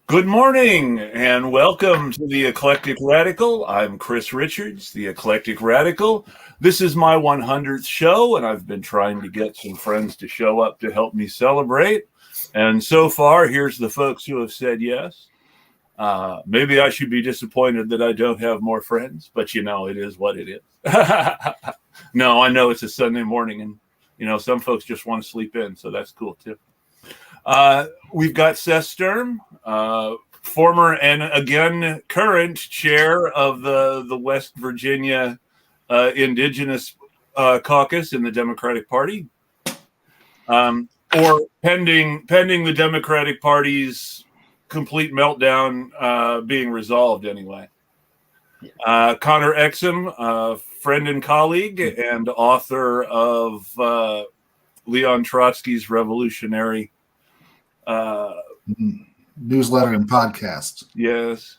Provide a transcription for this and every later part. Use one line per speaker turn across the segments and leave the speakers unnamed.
Good morning and welcome to the Eclectic Radical. I'm Chris Richards, the Eclectic Radical. This is my 100th show, and I've been trying to get some friends to show up to help me celebrate. And so far, here's the folks who have said yes. Maybe I should be disappointed that I don't have more friends, but it is what it is. No, I know it's a Sunday morning, and some folks just want to sleep in, so that's cool too. We've got Seth Sturm, former and again current chair of the West Virginia Indigenous Caucus in the Democratic Party, or pending the Democratic Party's complete meltdown being resolved anyway. Connor Exum, friend and colleague and author of Leon Trotsky's Revolutionary
newsletter and podcast.
Yes.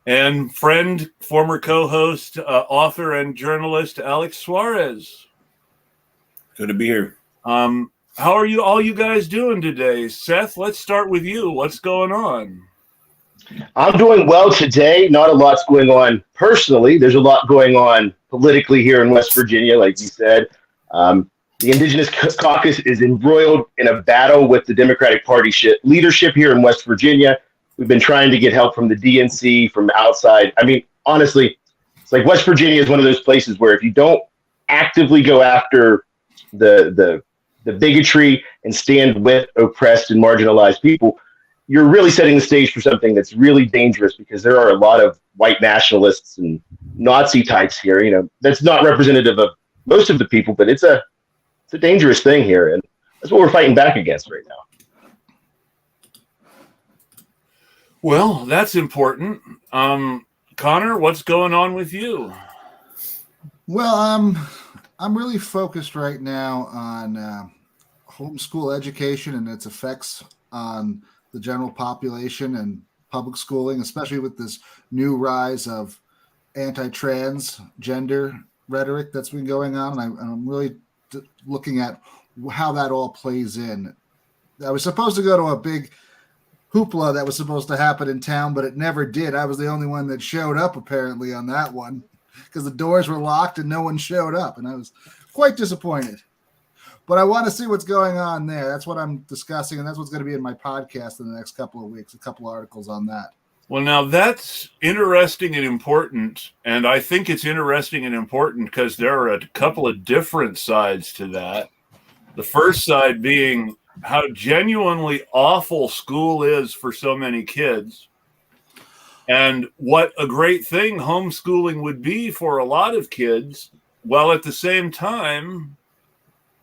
And friend, former co-host, author and journalist Alex Suarez.
Good to be here.
How are you guys doing today? Seth, let's start with you. What's going on?
I'm doing well today. Not a lot's going on personally. There's a lot going on politically here in West Virginia, like you said. The Indigenous Caucus is embroiled in a battle with the Democratic Party leadership here in West Virginia. We've been trying to get help from the DNC, from outside. I mean, honestly, it's like West Virginia is one of those places where if you don't actively go after the bigotry and stand with oppressed and marginalized people, you're really setting the stage for something that's really dangerous, because there are a lot of white nationalists and Nazi types here. That's not representative of most of the people, but it's a dangerous thing here, and that's what we're fighting back against right now.
Well, that's important. Connor, what's going on with you?
Well, I'm really focused right now on homeschool education and its effects on the general population and public schooling, especially with this new rise of anti-trans gender rhetoric that's been going on. And I'm really looking at how that all plays in. I was supposed to go to a big hoopla that was supposed to happen in town, but it never did. I was the only one that showed up apparently on that one, because the doors were locked and no one showed up, and I was quite disappointed. But I want to see what's going on there. That's what I'm discussing, and that's what's going to be in my podcast in the next couple of weeks, a couple of articles on that.
Well, now that's interesting and important, and I think it's interesting and important because there are a couple of different sides to that. The first side being how genuinely awful school is for so many kids, and what a great thing homeschooling would be for a lot of kids, while at the same time,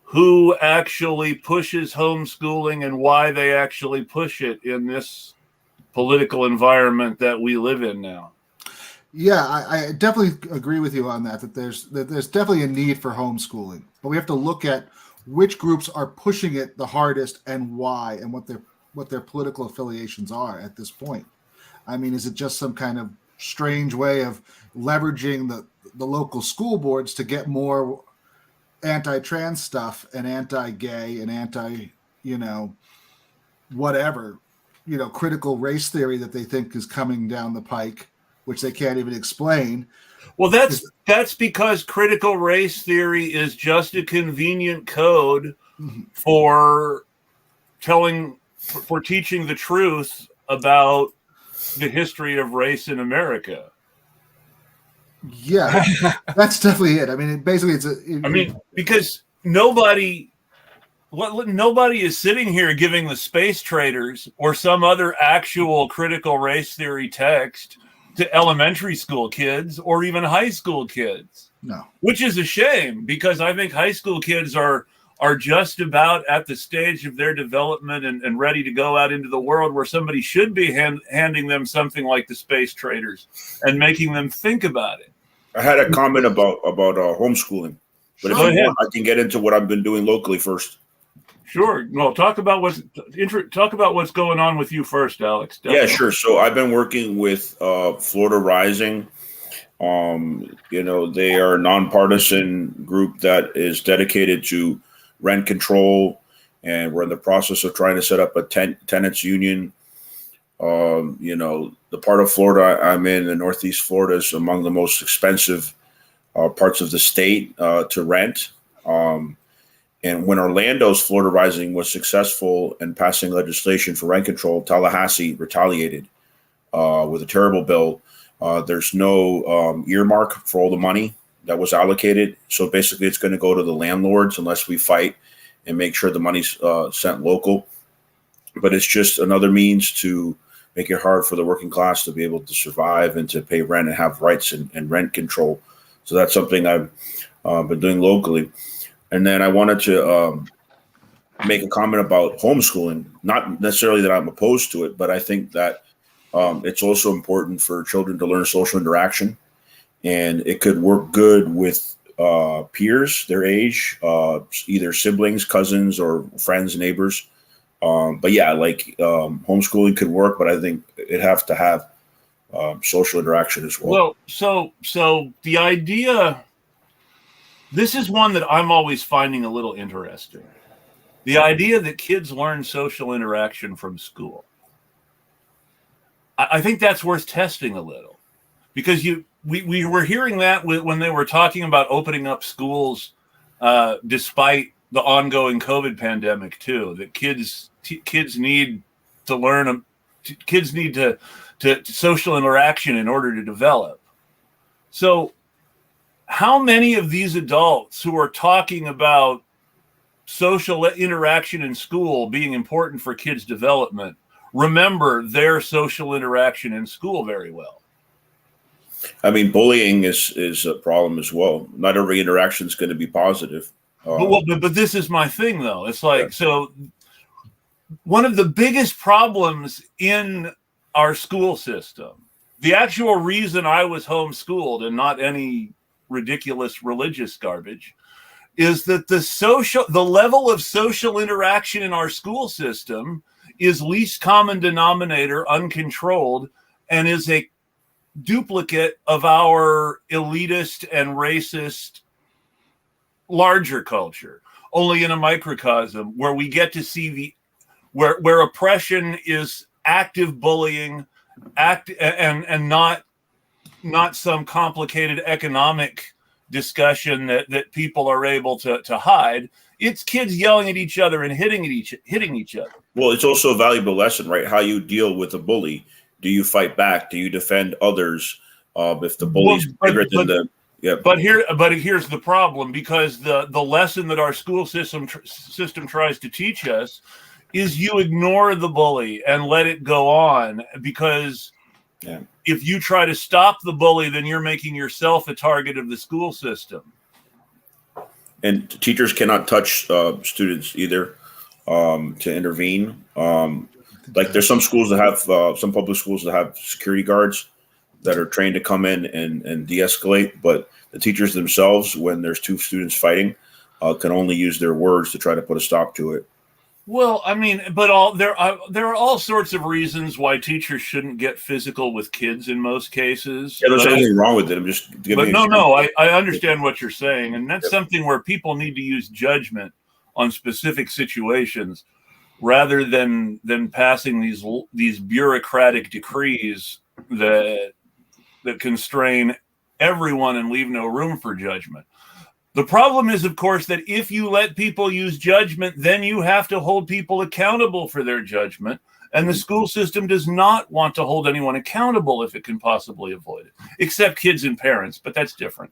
who actually pushes homeschooling and why they actually push it in this political environment that we live in now.
Yeah, I definitely agree with you on that there's definitely a need for homeschooling, but we have to look at which groups are pushing it the hardest and why, and what their political affiliations are at this point. I mean, is it just some kind of strange way of leveraging the local school boards to get more anti-trans stuff and anti-gay and whatever, critical race theory that they think is coming down the pike, which they can't even explain?
Well, that's because critical race theory is just a convenient code for teaching the truth about the history of race in America.
Yeah, that's definitely it. I mean,
because nobody is sitting here giving the space traders or some other actual critical race theory text to elementary school kids or even high school kids.
No. Which
is a shame, because I think high school kids are just about at the stage of their development and ready to go out into the world where somebody should be handing them something like the space traders and making them think about it.
I had a comment about homeschooling, but if you want, I can get into what I've been doing locally first.
Sure. Well, talk about what's going on with you first, Alex. Definitely.
Yeah, sure. So I've been working with Florida Rising. They are a nonpartisan group that is dedicated to rent control, and we're in the process of trying to set up a tenants union. The part of Florida I'm in Northeast Florida, is among the most expensive parts of the state to rent. And when Orlando's Florida Rising was successful in passing legislation for rent control, Tallahassee retaliated with a terrible bill. There's no earmark for all the money that was allocated. So basically it's going to go to the landlords unless we fight and make sure the money's sent local. But it's just another means to make it hard for the working class to be able to survive and to pay rent and have rights and rent control. So that's something I've been doing locally. And then I wanted to make a comment about homeschooling. Not necessarily that I'm opposed to it, but I think that it's also important for children to learn social interaction. And it could work good with peers their age, either siblings, cousins, or friends, neighbors. But yeah, homeschooling could work, but I think it'd have to have social interaction as well.
Well, so the idea, this is one that I'm always finding a little interesting. The idea that kids learn social interaction from school. I think that's worth testing a little, because we were hearing that when they were talking about opening up schools, despite the ongoing COVID pandemic too, that kids need to learn, kids need to social interaction in order to develop. So how many of these adults who are talking about social interaction in school being important for kids' development remember their social interaction in school very well?
I mean, bullying is a problem as well. Not every interaction is going to be positive.
But this is my thing, though. It's like, yeah. So one of the biggest problems in our school system, the actual reason I was homeschooled and not any ridiculous religious garbage, is that the level of social interaction in our school system is least common denominator, uncontrolled, and is a duplicate of our elitist and racist larger culture, only in a microcosm where we get to see where oppression is active bullying, and not some complicated economic discussion that people are able to hide. It's kids yelling at each other and hitting each other.
Well, it's also a valuable lesson, right? How you deal with a bully. Do you fight back? Do you defend others? If the bully's bigger than the yeah.
But here's the problem, because the lesson that our school system tries to teach us is you ignore the bully and let it go on, because if you try to stop the bully, then you're making yourself a target of the school system.
And teachers cannot touch students either to intervene. Like there's some schools that have some public schools that have security guards that are trained to come in and de-escalate, but the teachers themselves, when there's two students fighting, can only use their words to try to put a stop to it.
Well, I mean, but there are all sorts of reasons why teachers shouldn't get physical with kids in most cases.
Yeah, there's anything wrong with it. I'm just giving.
But I understand what you're saying, and that's something where people need to use judgment on specific situations rather than passing these bureaucratic decrees that constrain everyone and leave no room for judgment. The problem is, of course, that if you let people use judgment, then you have to hold people accountable for their judgment. And the school system does not want to hold anyone accountable if it can possibly avoid it, except kids and parents. But that's different.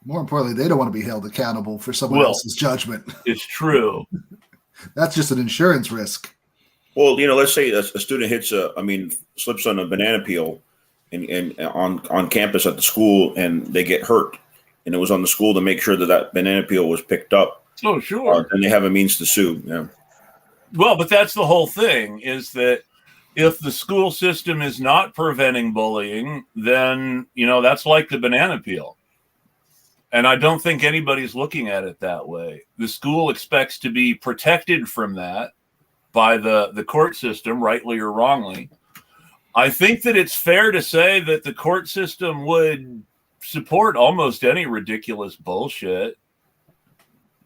More importantly, they don't want to be held accountable for someone else's judgment.
It's true.
That's just an insurance risk.
Well, let's say a student slips on a banana peel and on campus at the school, and they get hurt. And it was on the school to make sure that banana peel was picked up.
Oh, sure.
And they have a means to sue. Yeah.
Well, but that's the whole thing, is that if the school system is not preventing bullying, then, that's like the banana peel. And I don't think anybody's looking at it that way. The school expects to be protected from that by the court system, rightly or wrongly. I think that it's fair to say that the court system would support almost any ridiculous bullshit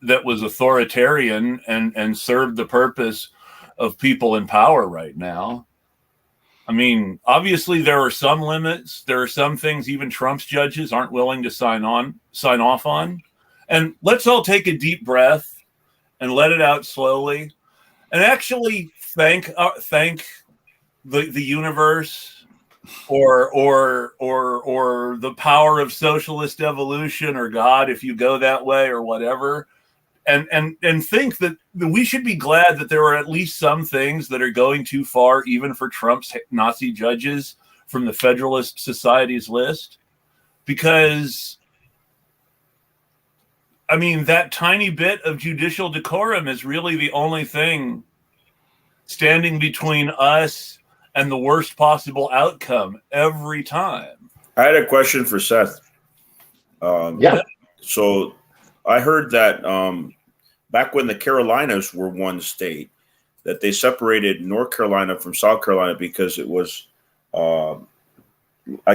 that was authoritarian and served the purpose of people in power right now. I mean, obviously there are some limits. There are some things even Trump's judges aren't willing to sign off on. And let's all take a deep breath and let it out slowly, and actually thank the universe or the power of socialist evolution or God, if you go that way, or whatever. And think that we should be glad that there are at least some things that are going too far, even for Trump's Nazi judges, from the Federalist Society's list. Because, I mean, that tiny bit of judicial decorum is really the only thing standing between us and the worst possible outcome every time.
I had a question for Seth.
Yeah.
So I heard that back when the Carolinas were one state, that they separated North Carolina from South Carolina because it was, I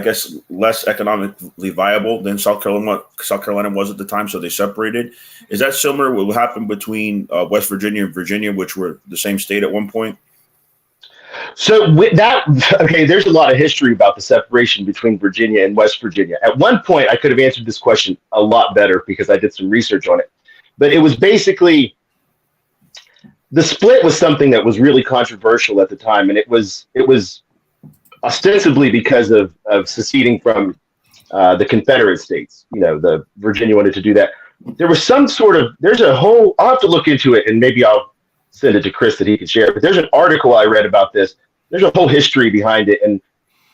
guess, less economically viable than South Carolina was at the time. So they separated. Is that similar to what happened between West Virginia and Virginia, which were the same state at one point?
So with that, okay, there's a lot of history about the separation between Virginia and West Virginia. At one point, I could have answered this question a lot better because I did some research on it. But it was basically, the split was something that was really controversial at the time, and it was ostensibly because of seceding from the Confederate States. You know, the Virginia wanted to do that. There was some sort of, I'll have to look into it, and maybe I'll send it to Chris that he can share. But there's an article I read about this. There's a whole history behind it, and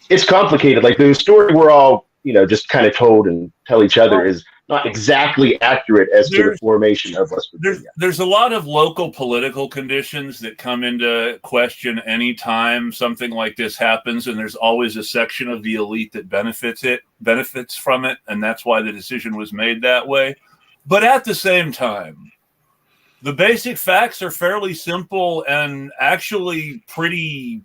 it's complicated. Like the story we're all, just kind of told and tell each other is not exactly accurate as to the formation of West Virginia.
There's a lot of local political conditions that come into question anytime something like this happens, and there's always a section of the elite that benefits from it, and that's why the decision was made that way. But at the same time, the basic facts are fairly simple and actually pretty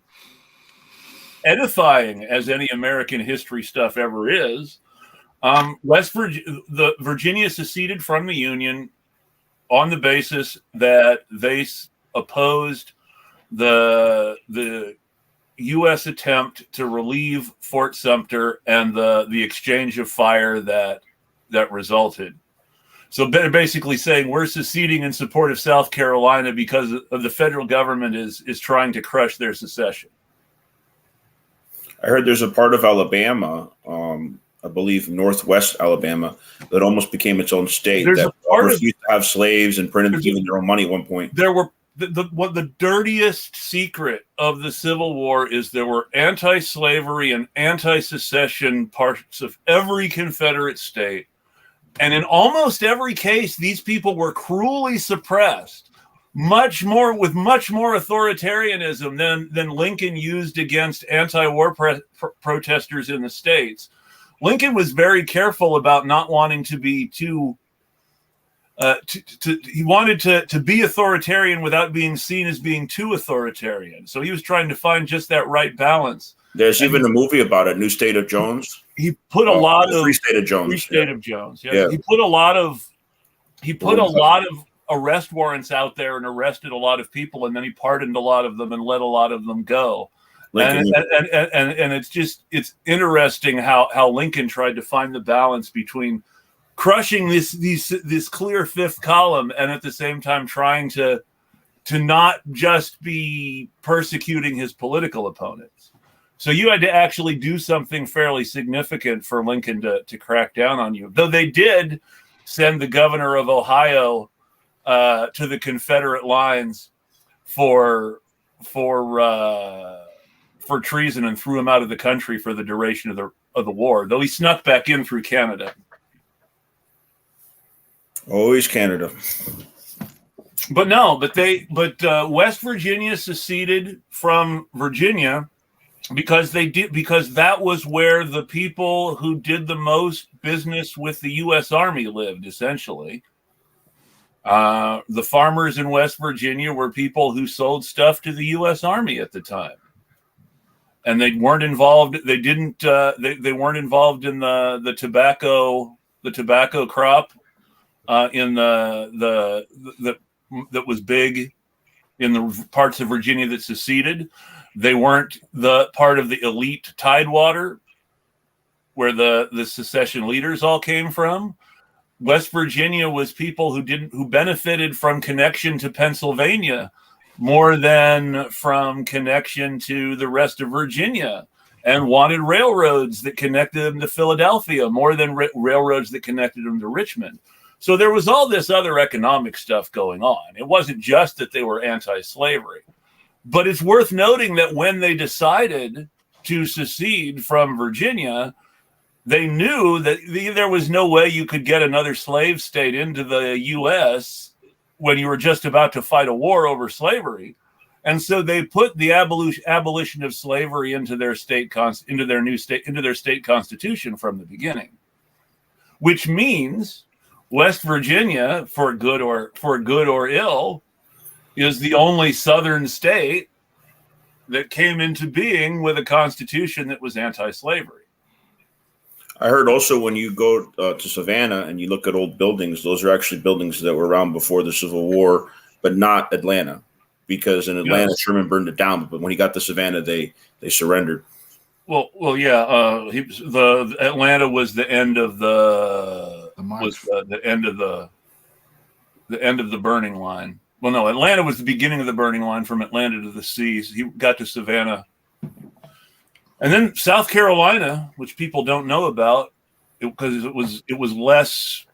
edifying, as any American history stuff ever is. Virginia seceded from the Union on the basis that they opposed the U.S. attempt to relieve Fort Sumter and the exchange of fire that resulted. So they're basically saying we're seceding in support of South Carolina because of the federal government is trying to crush their secession.
I heard there's a part of Alabama, I believe Northwest Alabama, that almost became its own state.
There's
that
a part
refused to have slaves and printed even their own money at one point.
There were the dirtiest secret of the Civil War is there were anti-slavery and anti-secession parts of every Confederate state. And in almost every case, these people were cruelly suppressed, much more authoritarianism than Lincoln used against anti-war protesters in the states. Lincoln was very careful about not wanting to be too. He wanted to be authoritarian without being seen as being too authoritarian. So he was trying to find just that right balance.
There's even a movie about it, New State of Jones.
He put a lot of
Free State of Jones.
Free State of Jones. Yeah. He put a lot of arrest warrants out there and arrested a lot of people, and then he pardoned a lot of them and let a lot of them go. And it's interesting how Lincoln tried to find the balance between crushing this clear fifth column and at the same time trying to not just be persecuting his political opponents. So you had to actually do something fairly significant for Lincoln to crack down on you. Though they did send the governor of Ohio to the Confederate lines for treason and threw him out of the country for the duration of the war. Though he snuck back in through Canada.
Always Canada.
But West Virginia seceded from Virginia because that was where the people who did the most business with the U.S. Army lived, essentially. The farmers in West Virginia were people who sold stuff to the U.S. Army at the time, and they weren't involved. They didn't. They weren't involved in the tobacco crop in that was big in the parts of Virginia that seceded. They weren't the part of the elite Tidewater where the secession leaders all came from. West Virginia was people who benefited from connection to Pennsylvania more than from connection to the rest of Virginia, and wanted railroads that connected them to Philadelphia more than railroads that connected them to Richmond. So there was all this other economic stuff going on. It wasn't just that they were anti-slavery. But it's worth noting that when they decided to secede from Virginia, they knew that there was no way you could get another slave state into the U.S. when you were just about to fight a war over slavery. And so they put the abolition of slavery into their state constitution from the beginning, which means West Virginia, for good or ill, is the only southern state that came into being with a constitution that was anti-slavery.
I heard also when you go to Savannah and you look at old buildings, those are actually buildings that were around before the Civil War, but not Atlanta, because in Atlanta, yes, Sherman burned it down. But when he got to Savannah, they surrendered.
Well, yeah. The Atlanta was the end of the end of the burning line. Well, no, Atlanta was the beginning of the burning line from Atlanta to the seas. He got to Savannah. And then South Carolina, which people don't know about, because it was less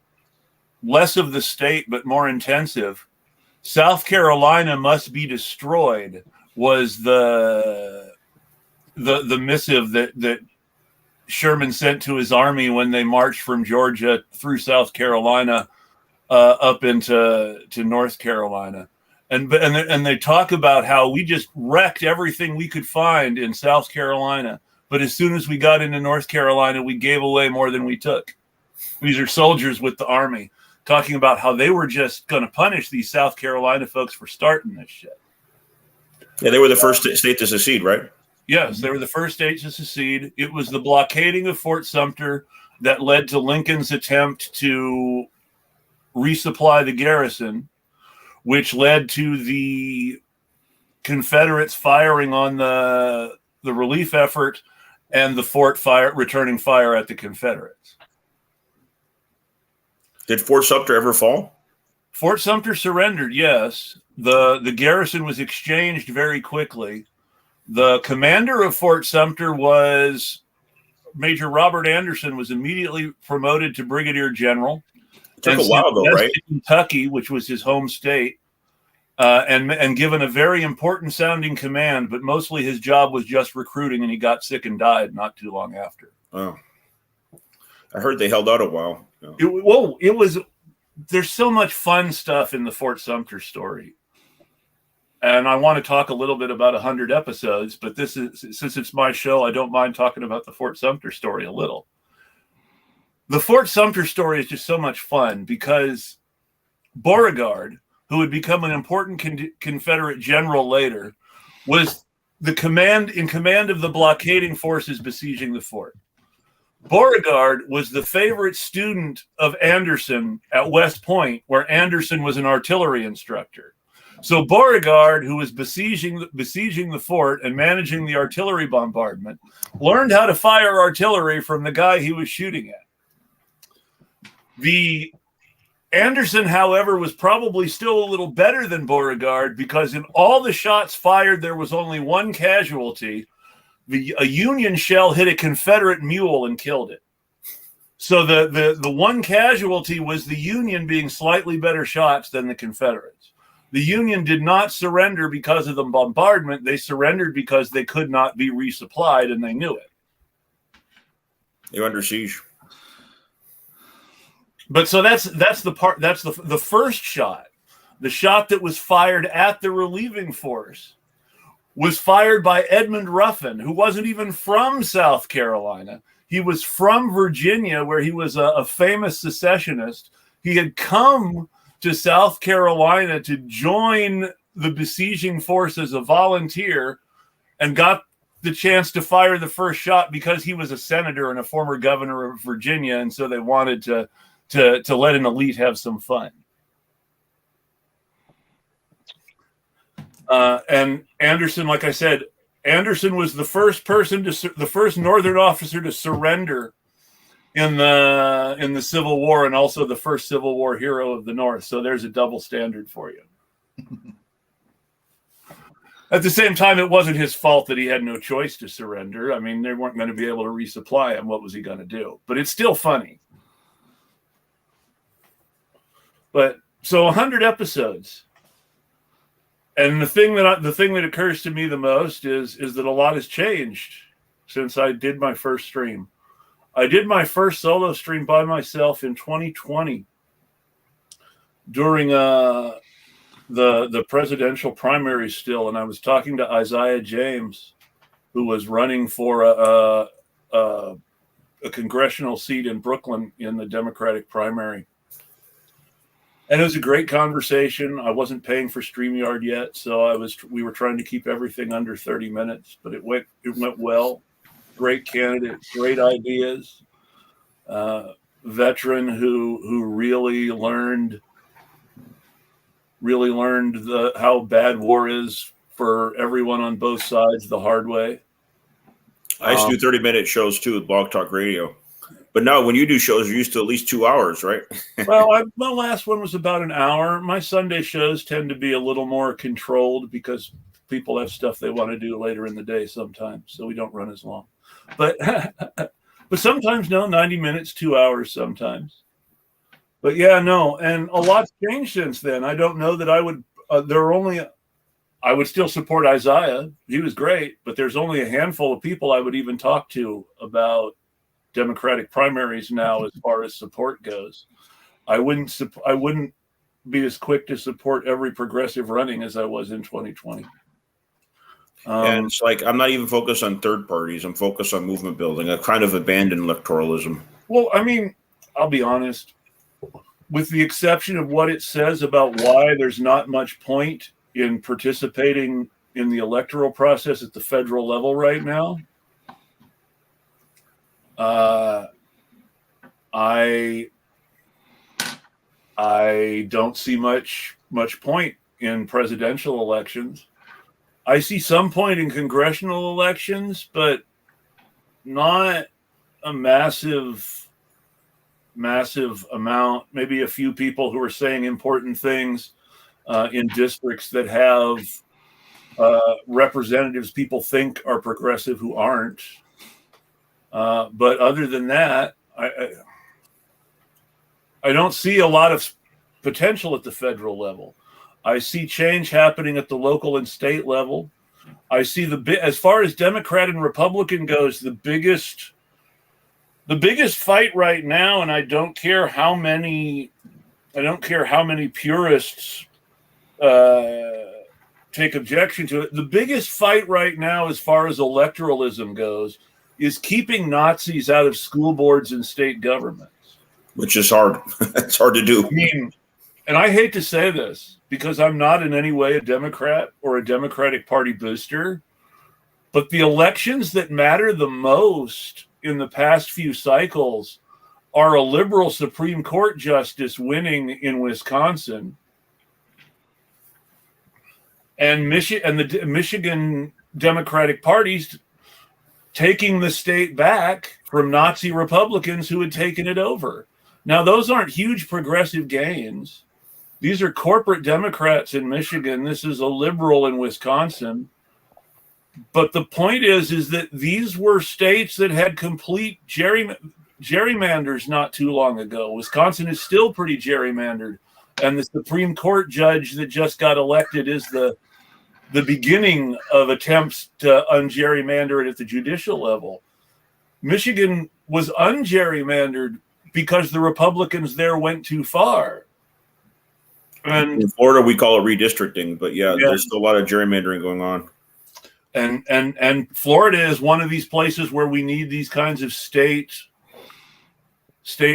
of the state but more intensive. South Carolina must be destroyed was the missive that Sherman sent to his army when they marched from Georgia through South Carolina up into North Carolina. And they talk about how we just wrecked everything we could find in South Carolina. But as soon as we got into North Carolina, we gave away more than we took. These are soldiers with the army talking about how they were just going to punish these South Carolina folks for starting this shit.
Yeah, they were the first state to secede, right?
Yes, they were the first state to secede. It was the blockading of Fort Sumter that led to Lincoln's attempt to resupply the garrison, which led to the Confederates firing on the relief effort and the fort returning fire at the Confederates.
Did Fort Sumter ever fall?
Fort Sumter surrendered, yes. The garrison was exchanged very quickly. The commander of Fort Sumter was Major Robert Anderson, was immediately promoted to brigadier general.
It took a while though, right?
Kentucky, which was his home state, and given a very important sounding command, but mostly his job was just recruiting, and he got sick and died not too long after.
Oh, I heard they held out a while. Yeah.
It was. There's so much fun stuff in the Fort Sumter story, and I want to talk a little bit about 100 episodes. But since it's my show, I don't mind talking about the Fort Sumter story a little. The Fort Sumter story is just so much fun because Beauregard, who would become an important Confederate general later, was in command of the blockading forces besieging the fort. Beauregard was the favorite student of Anderson at West Point, where Anderson was an artillery instructor. So Beauregard, who was besieging the fort and managing the artillery bombardment, learned how to fire artillery from the guy he was shooting at. The Anderson, however, was probably still a little better than Beauregard because in all the shots fired, there was only one casualty. A Union shell hit a Confederate mule and killed it. So the one casualty was the Union being slightly better shots than the Confederates. The Union did not surrender because of the bombardment. They surrendered because they could not be resupplied, and they knew it.
They were under siege.
But so that's the part. That's the first shot. The shot that was fired at the relieving force was fired by Edmund Ruffin, who wasn't even from South Carolina. He was from Virginia, where he was a famous secessionist. He had come to South Carolina to join the besieging force as a volunteer and got the chance to fire the first shot because he was a senator and a former governor of Virginia, and so they wanted to let an elite have some fun. And Anderson, like I said, Anderson was the first the first Northern officer to surrender in the Civil War, and also the first Civil War hero of the North. So there's a double standard for you. At the same time, it wasn't his fault that he had no choice to surrender. I mean, they weren't going to be able to resupply him. What was he going to do? But it's still funny. But so 100 episodes. And the thing that occurs to me the most is that a lot has changed since I did my first stream. I did my first solo stream by myself in 2020 during the presidential primaries still, and I was talking to Isaiah James, who was running for a congressional seat in Brooklyn in the Democratic primary. And it was a great conversation. I wasn't paying for StreamYard yet, so we were trying to keep everything under 30 minutes, but it went well. Great candidate, great ideas. Veteran who really learned how bad war is for everyone on both sides the hard way.
I used to do 30-minute shows too with Blog Talk Radio. But now when you do shows, you're used to at least 2 hours, right?
Well, my last one was about an hour. My Sunday shows tend to be a little more controlled because people have stuff they want to do later in the day sometimes, so we don't run as long. But but sometimes, no, 90 minutes, 2 hours sometimes. But yeah, no, and a lot's changed since then. I don't know that I would I would still support Isaiah. He was great, but there's only a handful of people I would even talk to about Democratic primaries now as far as support goes. I wouldn't be as quick to support every progressive running as I was in 2020.
And it's like I'm not even focused on third parties. I'm focused on movement building. I've kind of abandoned electoralism.
Well, I mean, I'll be honest. With the exception of what it says about why there's not much point in participating in the electoral process at the federal level right now, I don't see much point in presidential elections. I see some point in congressional elections, but not a massive amount. Maybe a few people who are saying important things in districts that have representatives people think are progressive who aren't. But other than that, I don't see a lot of potential at the federal level. I see change happening at the local and state level. I see as far as Democrat and Republican goes, the biggest fight right now, and I don't care how many purists take objection to it. The biggest fight right now, as far as electoralism goes, is keeping Nazis out of school boards and state governments.
Which is hard. It's hard to do.
I mean, and I hate to say this because I'm not in any way a Democrat or a Democratic Party booster, but the elections that matter the most in the past few cycles are a liberal Supreme Court justice winning in Wisconsin and the Michigan Democratic Party's taking the state back from Nazi Republicans who had taken it over. Now, those aren't huge progressive gains. These are corporate Democrats in Michigan. This is a liberal in Wisconsin. But the point is that these were states that had complete gerrymanders not too long ago. Wisconsin is still pretty gerrymandered. And the Supreme Court judge that just got elected is the beginning of attempts to ungerrymander it at the judicial level. Michigan was ungerrymandered because the Republicans there went too far. And
in Florida, we call it redistricting, but yeah, there's still a lot of gerrymandering going on.
And Florida is one of these places where we need these kinds of state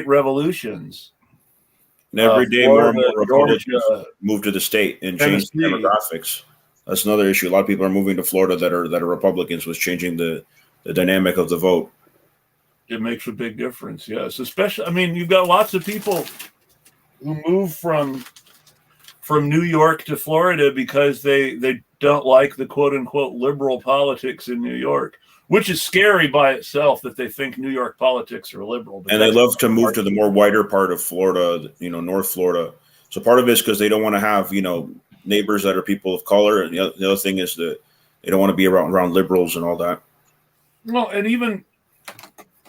revolutions.
And every day
Florida,
more and more Republicans
Georgia,
move to the state and change the
Tennessee.
demographics. That's another issue. A lot of people are moving to Florida that are Republicans, was changing the dynamic of the vote.
It makes a big difference, yes. Especially, I mean, you've got lots of people who move from New York to Florida because they don't like the quote unquote liberal politics in New York, which is scary by itself that they think New York politics are liberal.
And they love to move to the more whiter part of Florida, North Florida. So part of it is because they don't want to have, neighbors that are people of color. And the other thing is that they don't want to be around liberals and all that.
Well, and even,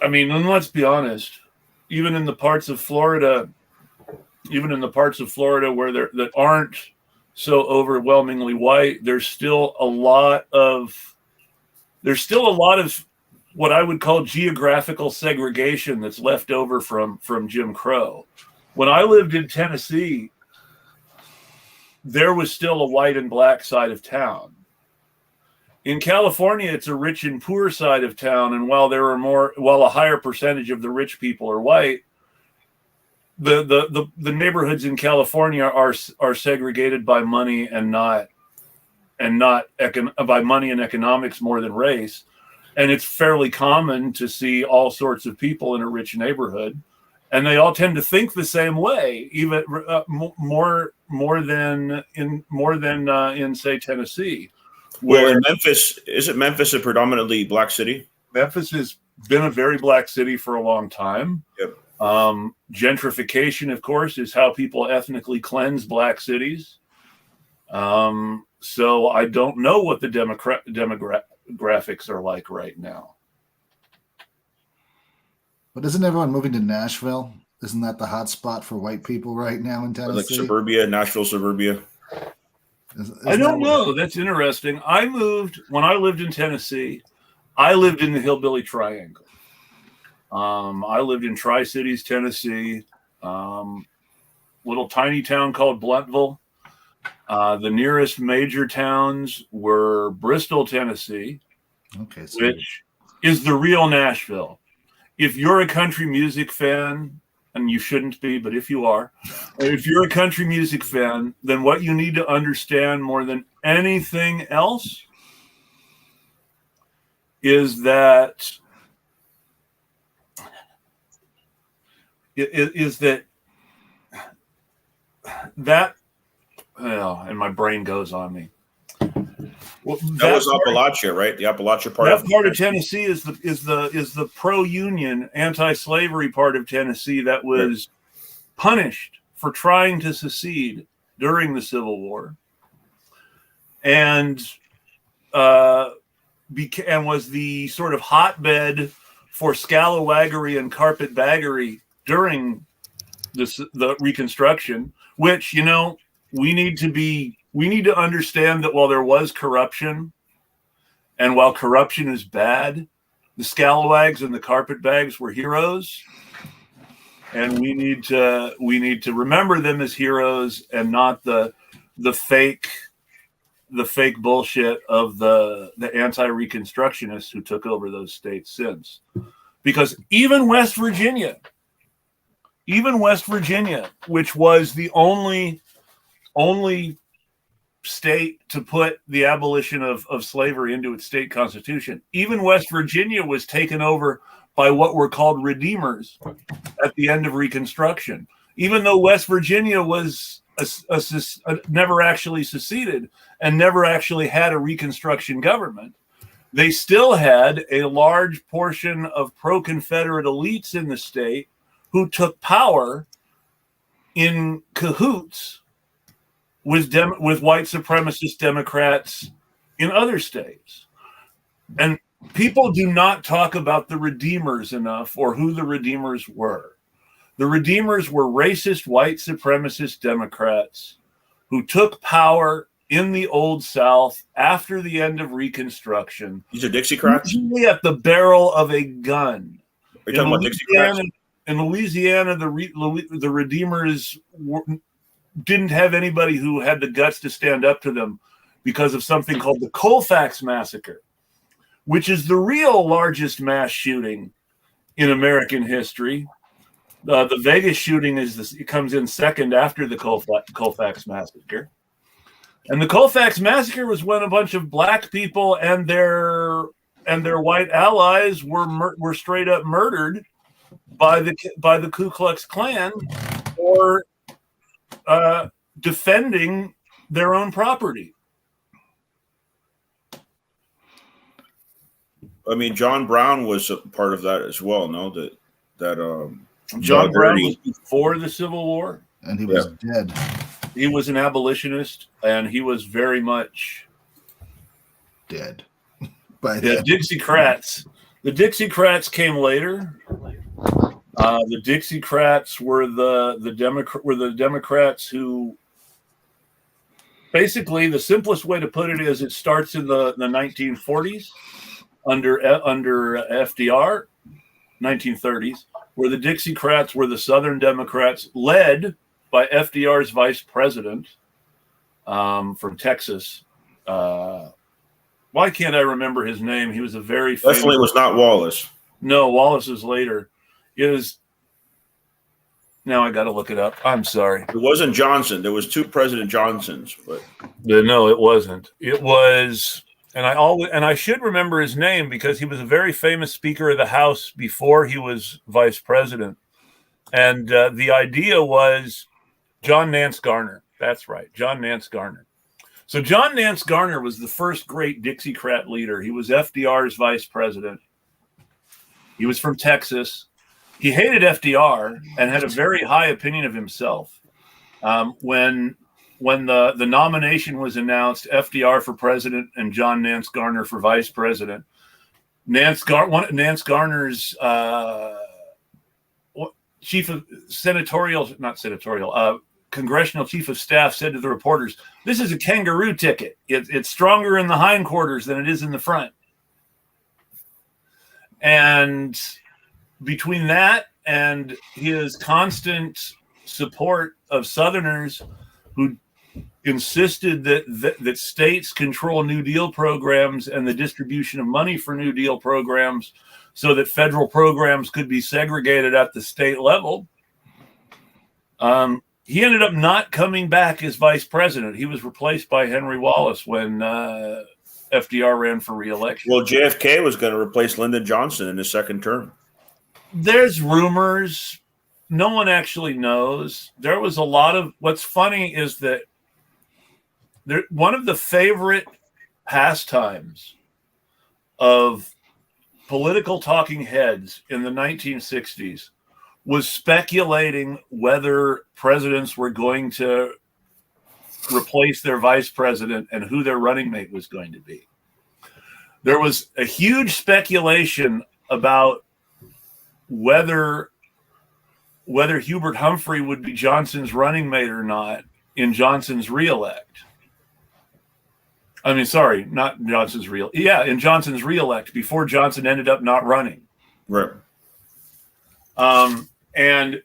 and let's be honest, even in the parts of Florida where that aren't so overwhelmingly white, there's still a lot of what I would call geographical segregation that's left over from Jim Crow. When I lived in Tennessee, there was still a white and black side of town. In California, it's a rich and poor side of town, and while a higher percentage of the rich people are white, the neighborhoods in California are segregated by money and not by money and economics more than race. And it's fairly common to see all sorts of people in a rich neighborhood, and they all tend to think the same way, even more than in say Tennessee.
Well, in Memphis, isn't Memphis a predominantly black city?
Memphis has been a very black city for a long time.
Yep.
Gentrification, of course, is how people ethnically cleanse black cities. So I don't know what the demographics are like right now.
But isn't everyone moving to Nashville? Isn't that the hot spot for white people right now in Tennessee?
Like suburbia, Nashville suburbia.
I don't know. That's interesting. When I lived in Tennessee, I lived in the Hillbilly Triangle. I lived in Tri-Cities, Tennessee, little tiny town called Blountville. The nearest major towns were Bristol, Tennessee, which is the real Nashville. If you're a country music fan, and you shouldn't be, but if you are, if you're a country music fan, then what you need to understand more than anything else is that and my brain goes on me. Well,
that was Appalachia, right? The Appalachia part.
That part of Tennessee is the pro-union, anti-slavery part of Tennessee that was punished for trying to secede during the Civil War, and was the sort of hotbed for scalawaggery and carpetbaggery during the Reconstruction. Which we need to understand that while there was corruption, and while corruption is bad, the scalawags and the carpetbags were heroes, and we need to remember them as heroes and not the fake bullshit of the anti-Reconstructionists who took over those states since. Because even West Virginia, which was the only state to put the abolition of slavery into its state constitution, even West Virginia was taken over by what were called redeemers at the end of Reconstruction. Even though West Virginia was never actually seceded and never actually had a Reconstruction government, they still had a large portion of pro-Confederate elites in the state who took power in cahoots with white supremacist Democrats in other states. And people do not talk about the Redeemers enough, or who the Redeemers were. The Redeemers were racist white supremacist Democrats who took power in the Old South after the end of Reconstruction.
These are Dixiecrats?
Usually at the barrel of a gun.
Are you talking about Dixiecrats?
In Louisiana, the Redeemers didn't have anybody who had the guts to stand up to them because of something called the Colfax Massacre, which is the real largest mass shooting in American history. The Vegas shooting it comes in second after the Colfax Massacre. And the Colfax Massacre was when a bunch of black people and their white allies were straight up murdered by the Ku Klux Klan for defending their own property.
I mean, John Brown was a part of that as well. No, that
John Brown was before the Civil War,
and he was dead.
He was an abolitionist, and he was very much
dead.
The Dixiecrats. The Dixiecrats came later. The Dixiecrats were the Democrats who, basically, the simplest way to put it is it starts in the 1940s under FDR, 1930s, where the Dixiecrats were the Southern Democrats led by FDR's vice president from Texas. Why can't I remember his name? He was a very
definitely was not Wallace.
No, Wallace is later. Now I got to look it up. I'm sorry.
It wasn't Johnson. There was two President Johnsons, but
no, it wasn't. It was, and I should remember his name because he was a very famous Speaker of the House before he was vice president. And the idea was John Nance Garner. That's right, John Nance Garner. So John Nance Garner was the first great Dixiecrat leader. He was FDR's vice president. He was from Texas. He hated FDR and had a very high opinion of himself. When the nomination was announced, FDR for president and John Nance Garner for vice president, Nance Garner's congressional chief of staff said to the reporters, "This is a kangaroo ticket. It's stronger in the hindquarters than it is in the front." And between that and his constant support of Southerners who insisted that states control New Deal programs and the distribution of money for New Deal programs so that federal programs could be segregated at the state level, he ended up not coming back as vice president. He was replaced by Henry Wallace when FDR ran for re-election.
Well, JFK was going to replace Lyndon Johnson in his second term.
There's rumors. No one actually knows. There was a lot of, what's funny is that one of the favorite pastimes of political talking heads in the 1960s was speculating whether presidents were going to replace their vice president and who their running mate was going to be. There was a huge speculation about whether Hubert Humphrey would be Johnson's running mate or not in Johnson's reelect. I mean, sorry, not Johnson's in Johnson's reelect before Johnson ended up not running.
Right.
And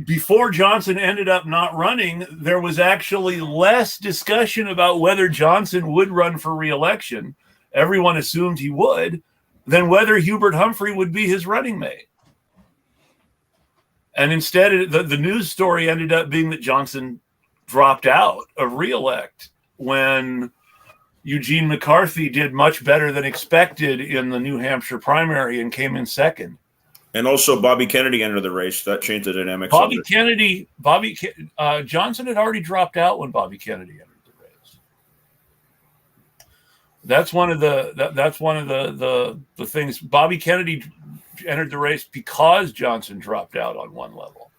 before Johnson ended up not running, there was actually less discussion about whether Johnson would run for re-election. Everyone assumed he would, than whether Hubert Humphrey would be his running mate. And instead, the news story ended up being that Johnson dropped out of re-elect when Eugene McCarthy did much better than expected in the New Hampshire primary and came in second.
And also Bobby Kennedy entered the race. That changed the dynamics.
Johnson had already dropped out when Bobby Kennedy entered the race. That's one of the things. Bobby Kennedy entered the race because Johnson dropped out on one level.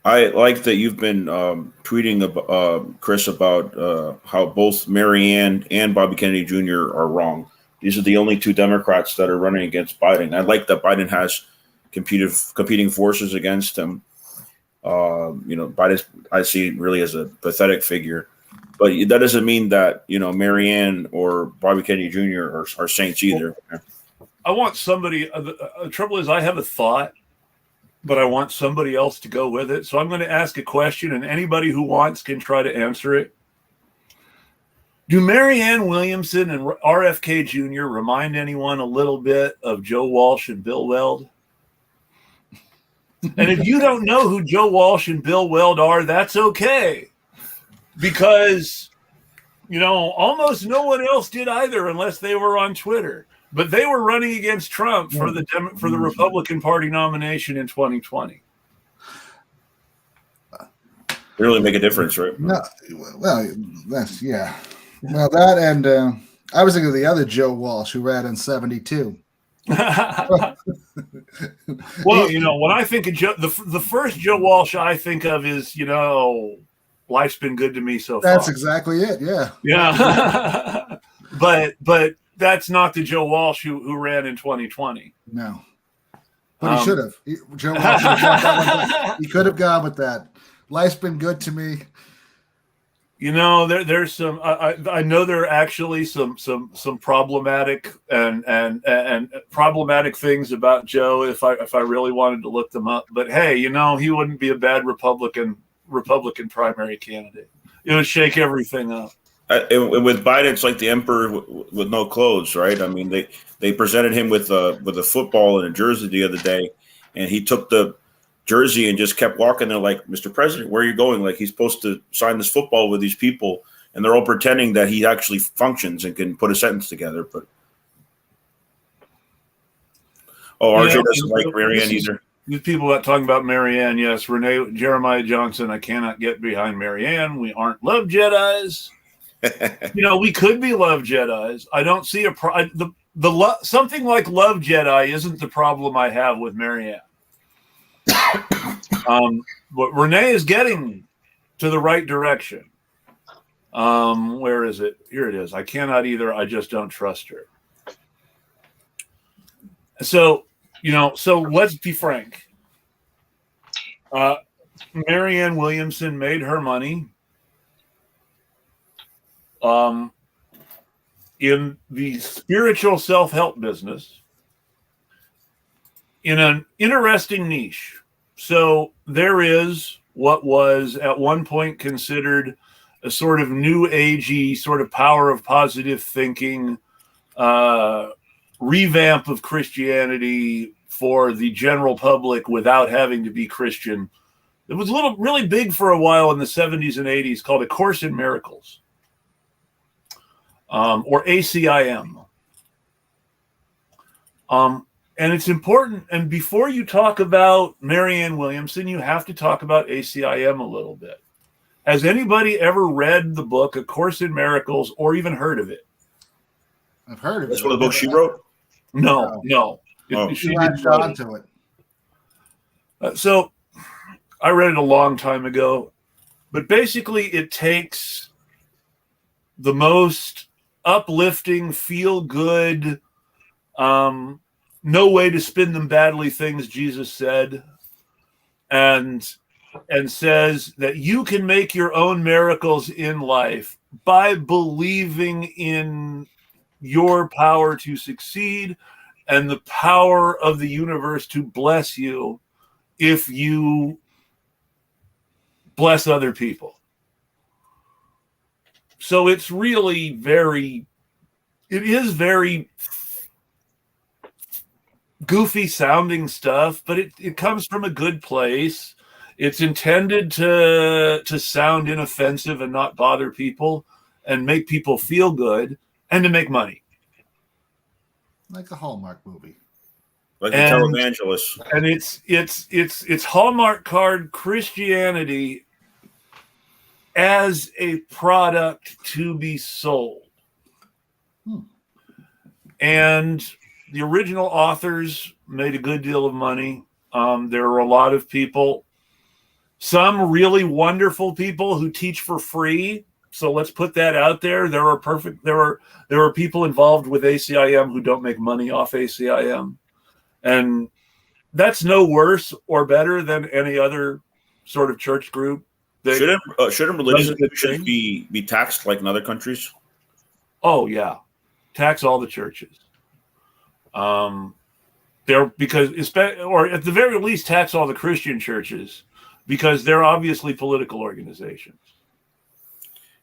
I like that you've been tweeting, Chris, about how both Marianne and Bobby Kennedy Jr. are wrong. These are the only two Democrats that are running against Biden. I like that Biden has competing forces against him. Biden, I see really as a pathetic figure, but that doesn't mean that Marianne or Bobby Kennedy Jr. are saints either.
I want somebody. The trouble is, I have a thought, but I want somebody else to go with it. So I'm going to ask a question, and anybody who wants can try to answer it. Do Marianne Williamson and RFK Jr. remind anyone a little bit of Joe Walsh and Bill Weld? And if you don't know who Joe Walsh and Bill Weld are, that's okay. Because, almost no one else did either unless they were on Twitter. But they were running against Trump for the Republican Party nomination in 2020.
They really make a difference, right?
No, well, that's yeah. Well, that and I was thinking of the other Joe Walsh who ran in '72.
Well, when I think of Joe, the first Joe Walsh I think of is, life's been good to me so far.
That's exactly it. Yeah.
Yeah. but that's not the Joe Walsh who ran in 2020.
No. But he should have. Joe Walsh should have got that one. He could have gone with that. Life's been good to me.
There's some. I know there are actually some problematic and problematic things about Joe if I really wanted to look them up. But hey, he wouldn't be a bad Republican primary candidate. It would shake everything up.
And with Biden, it's like the emperor with no clothes, right? I mean, they presented him with a football and a jersey the other day, and he took the jersey and just kept walking. They're like, "Mr. President, where are you going?" Like he's supposed to sign this football with these people, and they're all pretending that he actually functions and can put a sentence together. But RJ doesn't like Marianne either.
These people that talking about Marianne, yes, Jeremiah Johnson. I cannot get behind Marianne. We aren't love Jedis. We could be love Jedis. I don't see something like love Jedi isn't the problem I have with Marianne. But Renee is getting to the right direction. Where is it? Here it is. I cannot either. I just don't trust her. So let's be frank. Marianne Williamson made her money in the spiritual self-help business in an interesting niche. So there is what was at one point considered a sort of new agey, sort of power of positive thinking, revamp of Christianity for the general public without having to be Christian. It was really big for a while in the 70s and 80s called A Course in Miracles, or ACIM. And it's important. And before you talk about Marianne Williamson, you have to talk about ACIM a little bit. Has anybody ever read the book A Course in Miracles or even heard of it?
I've heard of it.
That's one of the books she wrote?
No.
She latched on to it.
So I read it a long time ago. But basically, it takes the most uplifting, feel-good, no way to spin them badly things Jesus said, and says that you can make your own miracles in life by believing in your power to succeed and the power of the universe to bless you if you bless other people. So it's really very goofy sounding stuff, but it comes from a good place. It's intended to sound inoffensive and not bother people and make people feel good and to make money.
Like a Hallmark movie.
Like a televangelist.
And it's Hallmark card Christianity as a product to be sold. And the original authors made a good deal of money. There are a lot of people, some really wonderful people who teach for free. So let's put that out there. There are people involved with ACIM who don't make money off ACIM. And that's no worse or better than any other sort of church group.
Shouldn't religious institutions be taxed like in other countries?
Oh, yeah. Tax all the churches. Or at the very least, tax all the Christian churches because they're obviously political organizations.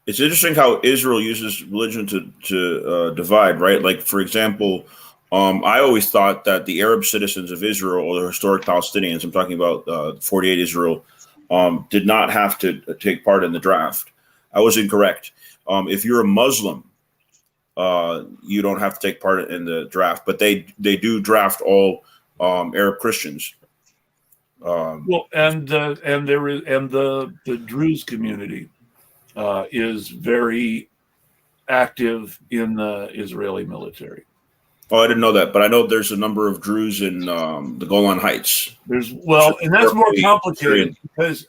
It's interesting how Israel uses religion to divide, right? Like, for example, I always thought that the Arab citizens of Israel or the historic Palestinians, I'm talking about 48 Israel, did not have to take part in the draft. I was incorrect. If you're a Muslim, you don't have to take part in the draft, but they do draft all Arab Christians.
And the Druze community is very active in the Israeli military.
Oh, I didn't know that, but I know there's a number of Druze in the Golan Heights.
And that's more complicated because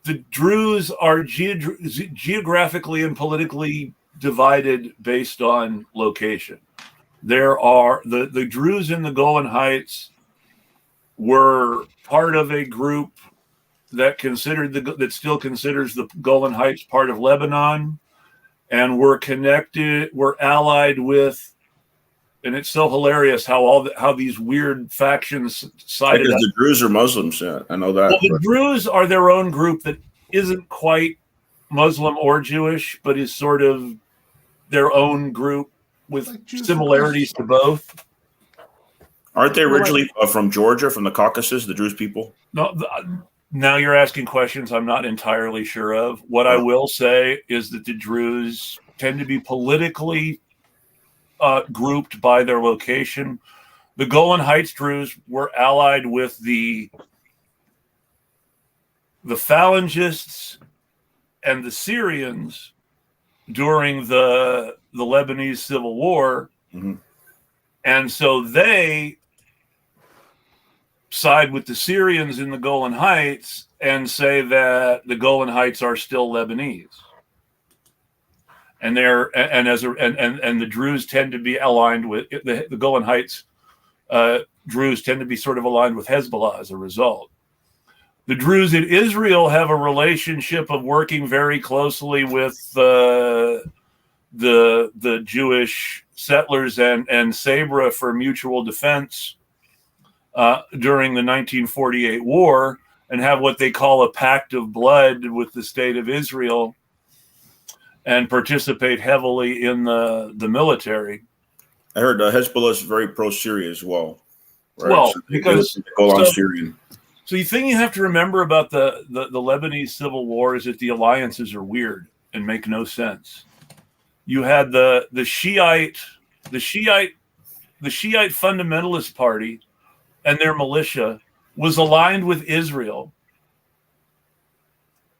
the Druze are geographically and politically divided based on location. There are the Druze in the Golan Heights were part of a group that still considers the Golan Heights part of Lebanon, and were allied with. And it's so hilarious how these weird factions sided
because
up.
the Druze are Muslims. Yeah, I know that.
Well, the Druze are their own group that isn't quite Muslim or Jewish, but is sort of their own group with similarities to both.
Aren't they originally from Georgia, from the Caucasus, the Druze people?
No, now you're asking questions I'm not entirely sure of. What I will say is that the Druze tend to be politically grouped by their location. The Golan Heights Druze were allied with the Phalangists and the Syrians during the Lebanese Civil War.
Mm-hmm.
And so they side with the Syrians in the Golan Heights and say that the Golan Heights are still Lebanese. And the Druze tend to be aligned with the Golan Heights. Druze tend to be sort of aligned with Hezbollah as a result. The Druze in Israel have a relationship of working very closely with the Jewish settlers and Sabra for mutual defense during the 1948 war, and have what they call a pact of blood with the state of Israel, and participate heavily in the military.
I heard Hezbollah is very pro-Syria as well. Right?
Well,
so
because
Syrian.
So the thing you have to remember about the Lebanese Civil War is that the alliances are weird and make no sense. You had the Shiite fundamentalist party and their militia was aligned with Israel.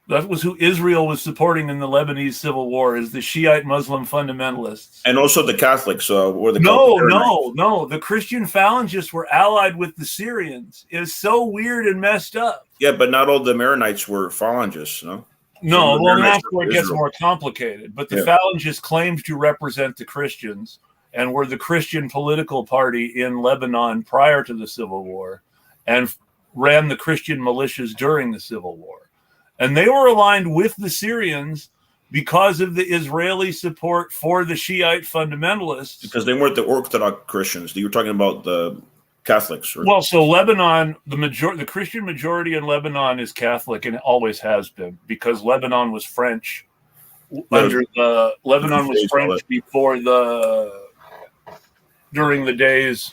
That was who Israel was supporting in the Lebanese Civil War, is the Shiite Muslim fundamentalists.
And also the Catholics. Or the
No. The Christian Phalangists were allied with the Syrians. It is so weird and messed up.
Yeah, but not all the Maronites were Phalangists, no?
No, well, that's where it gets more complicated. But the Phalangists claimed to represent the Christians and were the Christian political party in Lebanon prior to the Civil War and ran the Christian militias during the Civil War. And they were aligned with the Syrians because of the Israeli support for the Shiite fundamentalists.
Because they weren't the Orthodox Christians. You were talking about the Catholics. Right?
Well, so Lebanon, the Christian majority in Lebanon is Catholic, and it always has been, because Lebanon was French. Lebanon was French during the days.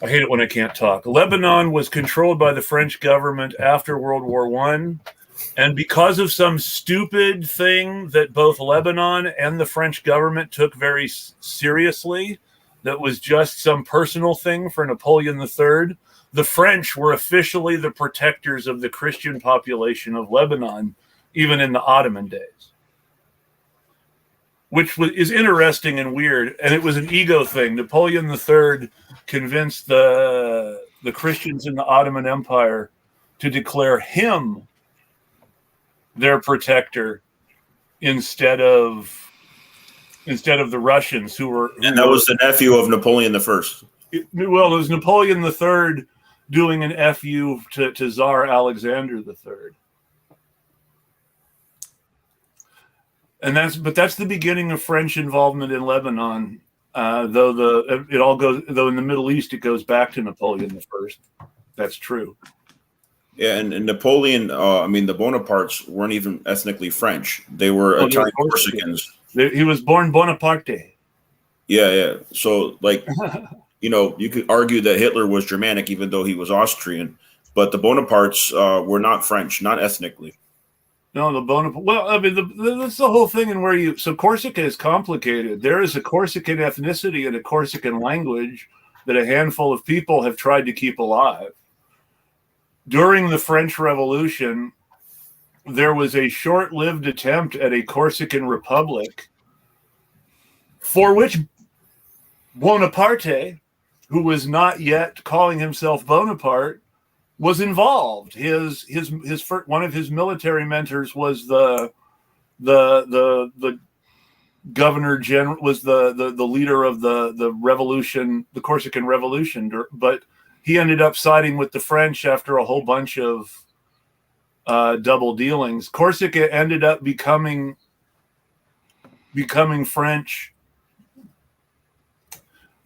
I hate it when I can't talk. Lebanon was controlled by the French government after World War I. And because of some stupid thing that both Lebanon and the French government took very seriously, that was just some personal thing for Napoleon III, the French were officially the protectors of the Christian population of Lebanon, even in the Ottoman days. Which is interesting and weird. And it was an ego thing. Napoleon III convinced the Christians in the Ottoman Empire to declare him their protector instead of the Russians, who were
was the nephew of Napoleon I.
Well, it was Napoleon III doing an FU to Tsar Alexander III. And that's the beginning of French involvement in Lebanon. Though in the Middle East it goes back to Napoleon I. That's true.
Yeah, and Napoleon, the Bonapartes weren't even ethnically French. They were Italian Corsicans.
He was born Bonaparte.
Yeah. So, you could argue that Hitler was Germanic, even though he was Austrian. But the Bonapartes were not French, not ethnically.
No, the Bonaparte. Well, that's the whole thing. And so Corsica is complicated. There is a Corsican ethnicity and a Corsican language that a handful of people have tried to keep alive. During the French Revolution, there was a short-lived attempt at a Corsican republic, for which Bonaparte, who was not yet calling himself Bonaparte, was involved. His one of his military mentors was the governor general, was the leader of the revolution, the Corsican Revolution, but he ended up siding with the French after a whole bunch of double dealings. Corsica ended up becoming French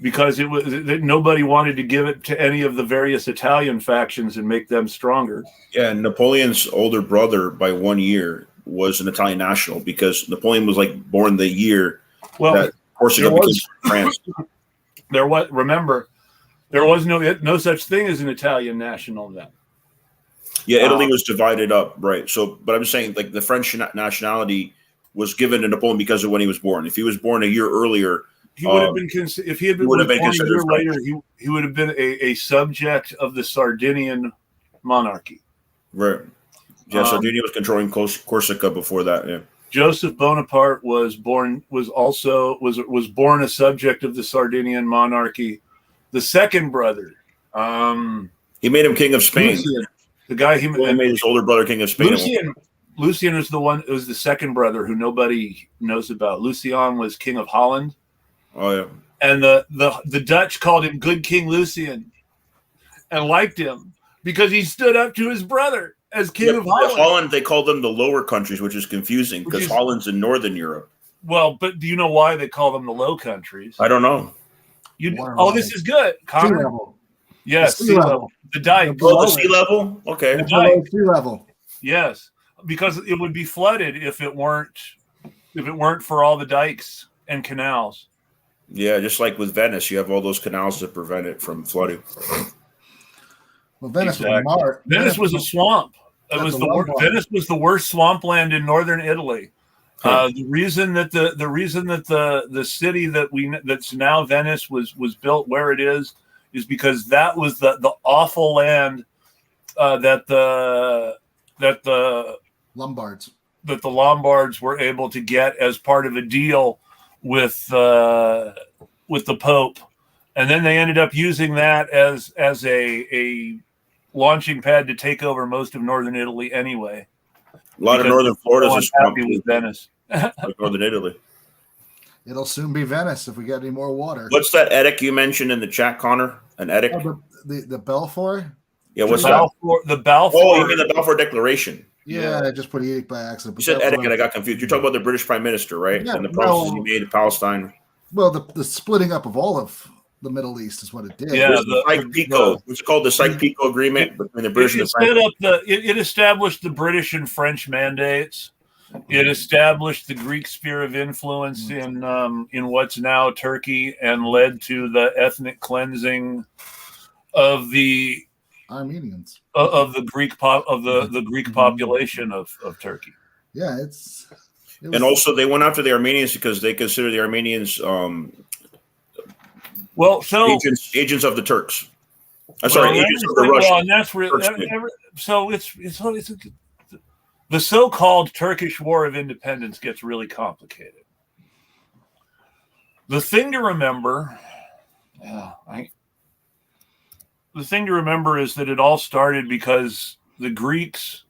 because it was that nobody wanted to give it to any of the various Italian factions and make them stronger.
Yeah, Napoleon's older brother by 1 year was an Italian national because Napoleon was like born the year that Corsica became France.
Remember, there was no such thing as an Italian national then.
Yeah, Italy was divided up, right? So, but I'm saying like the French nationality was given to Napoleon because of when he was born. If he was born a year earlier,
he would have been. If he had been born a year later, he would have been a subject of the Sardinian monarchy.
Right. Yeah, Sardinia was controlling Corsica before that. Yeah.
Joseph Bonaparte was born a subject of the Sardinian monarchy. The second brother,
he made him king of Spain.
Lucian, the guy he
made his older brother king of Spain.
Lucian is the second brother who nobody knows about. Lucian was king of Holland.
Oh yeah.
And the Dutch called him Good King Lucian and liked him because he stood up to his brother as king of Holland.
Holland, they called them the Lower Countries, which is confusing because Holland's in Northern Europe.
Well, but do you know why they call them the Low Countries?
I don't know.
This is good. Connor? Yes, sea level. The dike.
Oh, the sea level? Okay.
The dike. Sea level.
Yes, because it would be flooded if it weren't for all the dikes and canals.
Yeah, just like with Venice, you have all those canals to prevent it from flooding.
Well, Venice
was a swamp. Venice was the worst swampland in northern Italy. The reason that the city that's now Venice was built where it is because that was the awful land that the Lombards were able to get as part of a deal with the Pope, and then they ended up using that as a launching pad to take over most of northern Italy anyway.
A lot of northern Florida is
happy with Venice.
Like northern Italy.
It'll soon be Venice if we get any more water.
What's that edict you mentioned in the chat, Connor? An edict?
The Balfour?
Yeah, what's
Balfour,
that?
The Balfour.
Oh, you mean the Balfour Declaration?
Yeah, I just put edict by accident.
You said etiquette, I got confused. You're talking about the British Prime Minister, right?
Yeah,
and the promises he made to Palestine.
Well, the splitting up of all of the Middle East is what it did.
Yeah,
the Sykes-Picot. What's it called? The Sykes-Picot Agreement between the British and the French.
It established the British and French mandates. It established the Greek sphere of influence in what's now Turkey and led to the ethnic cleansing of the
Armenians
of the Greek the Greek population of Turkey.
Yeah,
and also they went after the Armenians because they consider the Armenians agents of the Turks. Agents of the Russians.
Well, and that's so it's the so-called Turkish War of Independence gets really complicated. The thing to remember is that it all started because the Greeks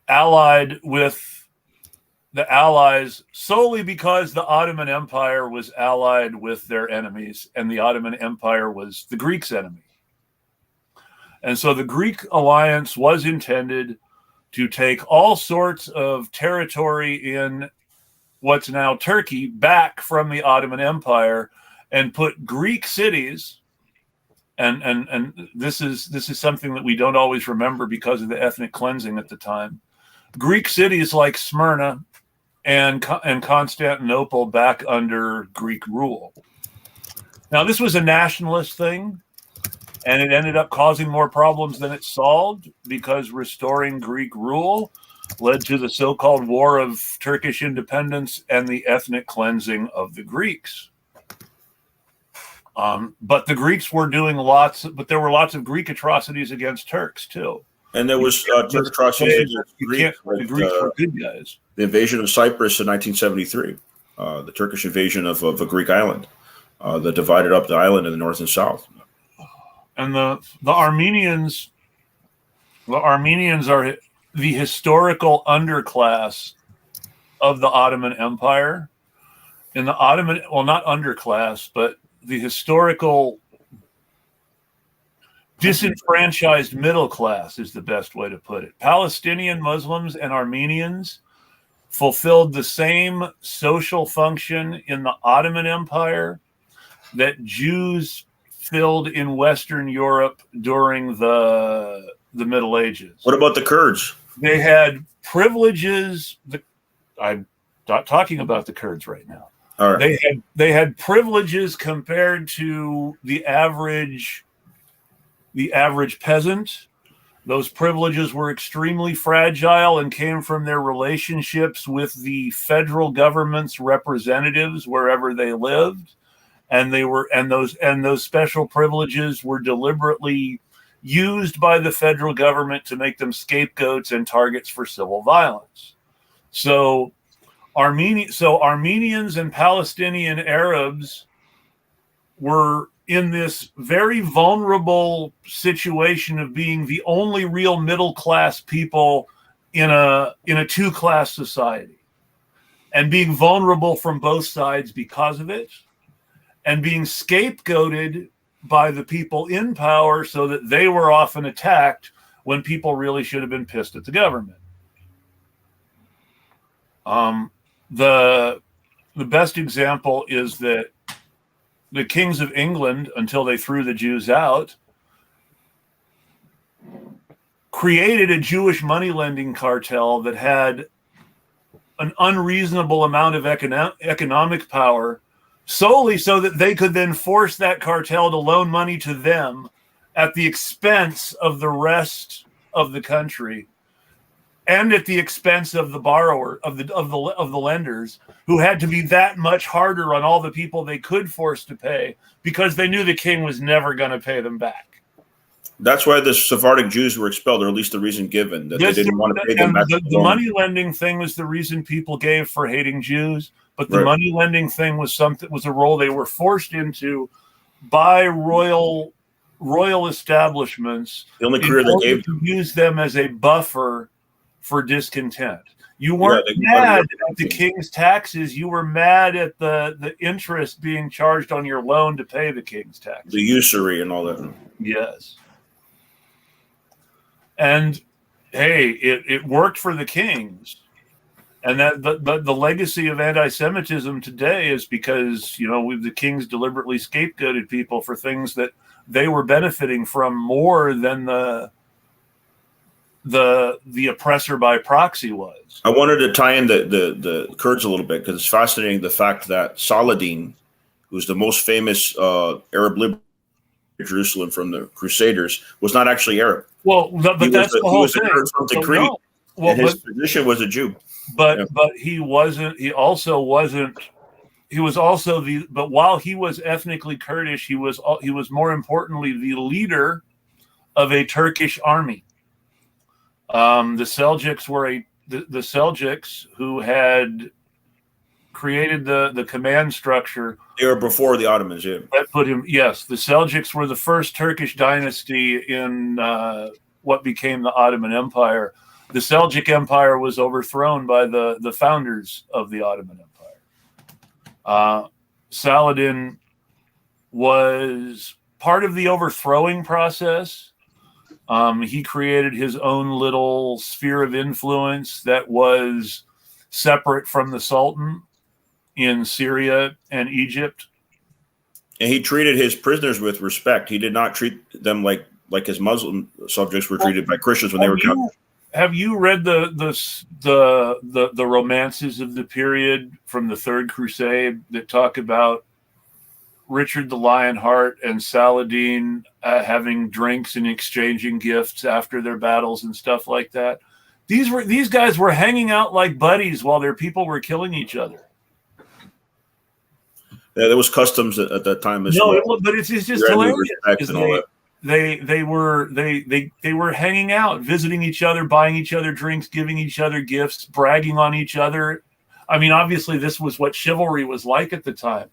allied with the Allies solely because the Ottoman Empire was allied with their enemies, and the Ottoman Empire was the Greeks' enemy. And so the Greek alliance was intended to take all sorts of territory in what's now Turkey back from the Ottoman Empire and put Greek cities, and this is something that we don't always remember because of the ethnic cleansing at the time, Greek cities like Smyrna and Constantinople back under Greek rule. Now, this was a nationalist thing, and it ended up causing more problems than it solved because restoring Greek rule led to the so-called War of Turkish Independence and the ethnic cleansing of the Greeks. But the Greeks were doing there were lots of Greek atrocities against Turks too.
And there was Turk atrocities against
Greeks. The Greeks were good guys.
The invasion of Cyprus in 1973, the Turkish invasion of a Greek island. that divided up the island in the north and south.
And the Armenians are the historical underclass of the Ottoman Empire. In the Ottoman, well, not underclass, but the historical disenfranchised middle class is the best way to put it. Palestinian Muslims and Armenians fulfilled the same social function in the Ottoman Empire that Jews filled in Western Europe during the Middle Ages.
What about the Kurds?
They had privileges. I'm not talking about the Kurds right now.
All right.
They had privileges compared to the average peasant. Those privileges were extremely fragile and came from their relationships with the federal government's representatives wherever they lived. And those special privileges were deliberately used by the federal government to make them scapegoats and targets for civil violence. So Armenians and Palestinian Arabs were in this very vulnerable situation of being the only real middle class people in a two-class society, and being vulnerable from both sides because of it, and being scapegoated by the people in power so that they were often attacked when people really should have been pissed at the government. The best example is that the kings of England, until they threw the Jews out, created a Jewish money lending cartel that had an unreasonable amount of economic power, solely so that they could then force that cartel to loan money to them at the expense of the rest of the country, and at the expense of the borrower, of the lenders, who had to be that much harder on all the people they could force to pay, because they knew the king was never going to pay them back.
That's why the Sephardic Jews were expelled, or at least the reason given, that they didn't want to pay them back.
The money lending thing was the reason people gave for hating Jews, but the money lending thing was a role they were forced into by royal establishments.
The only career they gave
to use them as a buffer for discontent. You weren't mad at the king's taxes. You were mad at the interest being charged on your loan to pay the king's taxes.
The usury and all that.
Yes. And hey, it worked for the kings. And that the legacy of anti-Semitism today is because, the kings deliberately scapegoated people for things that they were benefiting from more than the oppressor by proxy was.
I wanted to tie in the Kurds a little bit, because it's fascinating the fact that Saladin, who's the most famous Arab liberator of Jerusalem from the Crusaders, was not actually Arab.
Well, but that's the whole thing.
He was a Kurd from Tikrit, and his position was a Jew.
But he wasn't. He also wasn't. He was also But while he was ethnically Kurdish, he was more importantly the leader of a Turkish army. The Seljuks were the Seljuks who had created the command structure.
They were before the Ottomans, yeah.
That put him. Yes, the Seljuks were the first Turkish dynasty in what became the Ottoman Empire. The Seljuk Empire was overthrown by the founders of the Ottoman Empire. Saladin was part of the overthrowing process. He created his own little sphere of influence that was separate from the Sultan in Syria and Egypt.
And he treated his prisoners with respect. He did not treat them like his Muslim subjects were treated by Christians when they were captured.
Have you read the romances of the period from the Third Crusade that talk about Richard the Lionheart and Saladin having drinks and exchanging gifts after their battles and stuff like that? These guys were hanging out like buddies while their people were killing each other.
Yeah, there was customs at that time as well.
No, but it's just hilarious. They were hanging out, visiting each other, buying each other drinks, giving each other gifts, bragging on each other. I mean, obviously, this was what chivalry was like at the time.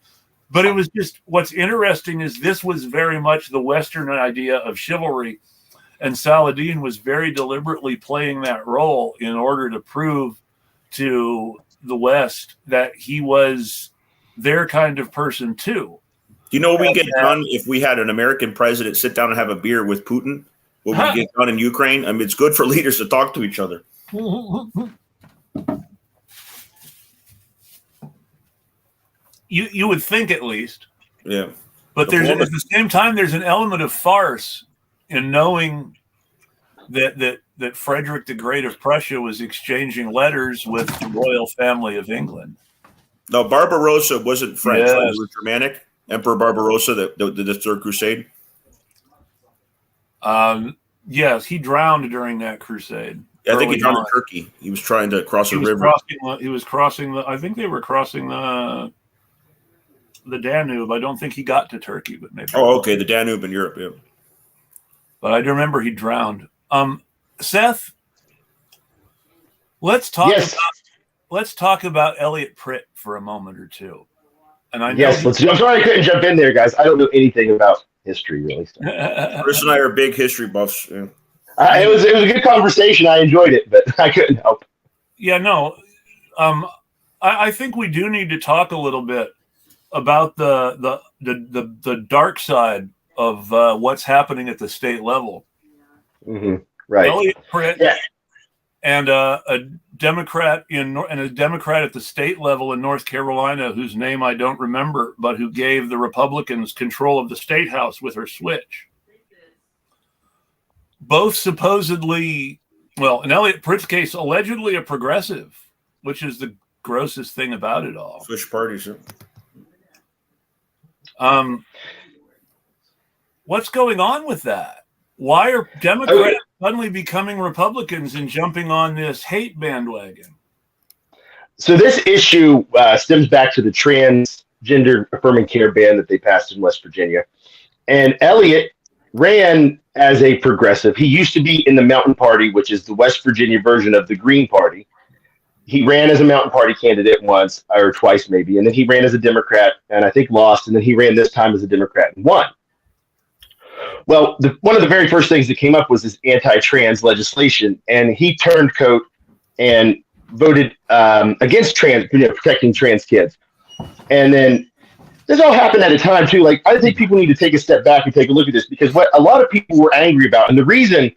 But it was just, what's interesting is this was very much the Western idea of chivalry. And Saladin was very deliberately playing that role in order to prove to the West that he was their kind of person too.
Do you know what we get done if we had an American president sit down and have a beer with Putin? What we get done in Ukraine? I mean, it's good for leaders to talk to each other.
You would think, at least.
Yeah.
But at the same time, there's an element of farce in knowing that Frederick the Great of Prussia was exchanging letters with the royal family of England.
No, Barbarossa wasn't French.
Yes.
Right? He was Germanic. Emperor Barbarossa, the Third Crusade.
Yes, he drowned during that crusade.
I think he drowned in Turkey. He was trying to cross a river.
He was crossing the. I think they were crossing the Danube. I don't think he got to Turkey, but maybe.
Oh, okay, the Danube in Europe, yeah.
But I remember he drowned. Seth, let's talk.
Yes.
Let's talk about Elliot Pritt for a moment or two. And I know
Yes, I'm sorry I couldn't jump in there, guys. I don't know anything about history, really.
Chris and I are big history buffs. Yeah.
It was a good conversation. I enjoyed it, but I couldn't help.
Yeah, no. I think we do need to talk a little bit about the dark side of what's happening at the state level.
Mm-hmm. Right.
Elliot Pritt,
yeah.
And a Democrat at the state level in North Carolina, whose name I don't remember, but who gave the Republicans control of the state house with her switch. Both supposedly, well, in Elliot Pritt's case, allegedly a progressive, which is the grossest thing about it all.
Switch parties. Yeah.
What's going on with that? Why are Democrats suddenly becoming Republicans and jumping on this hate bandwagon?
So this issue stems back to the transgender affirming care ban that they passed in West Virginia. And Elliot ran as a progressive. He used to be in the Mountain Party, which is the West Virginia version of the Green Party. He ran as a Mountain Party candidate once or twice maybe, and then he ran as a Democrat and I think lost, and then he ran this time as a Democrat and won. Well, one of the very first things that came up was this anti-trans legislation, and he turned coat and voted against protecting trans kids. And then this all happened at a time too. Like, I think people need to take a step back and take a look at this, because what a lot of people were angry about, and the reason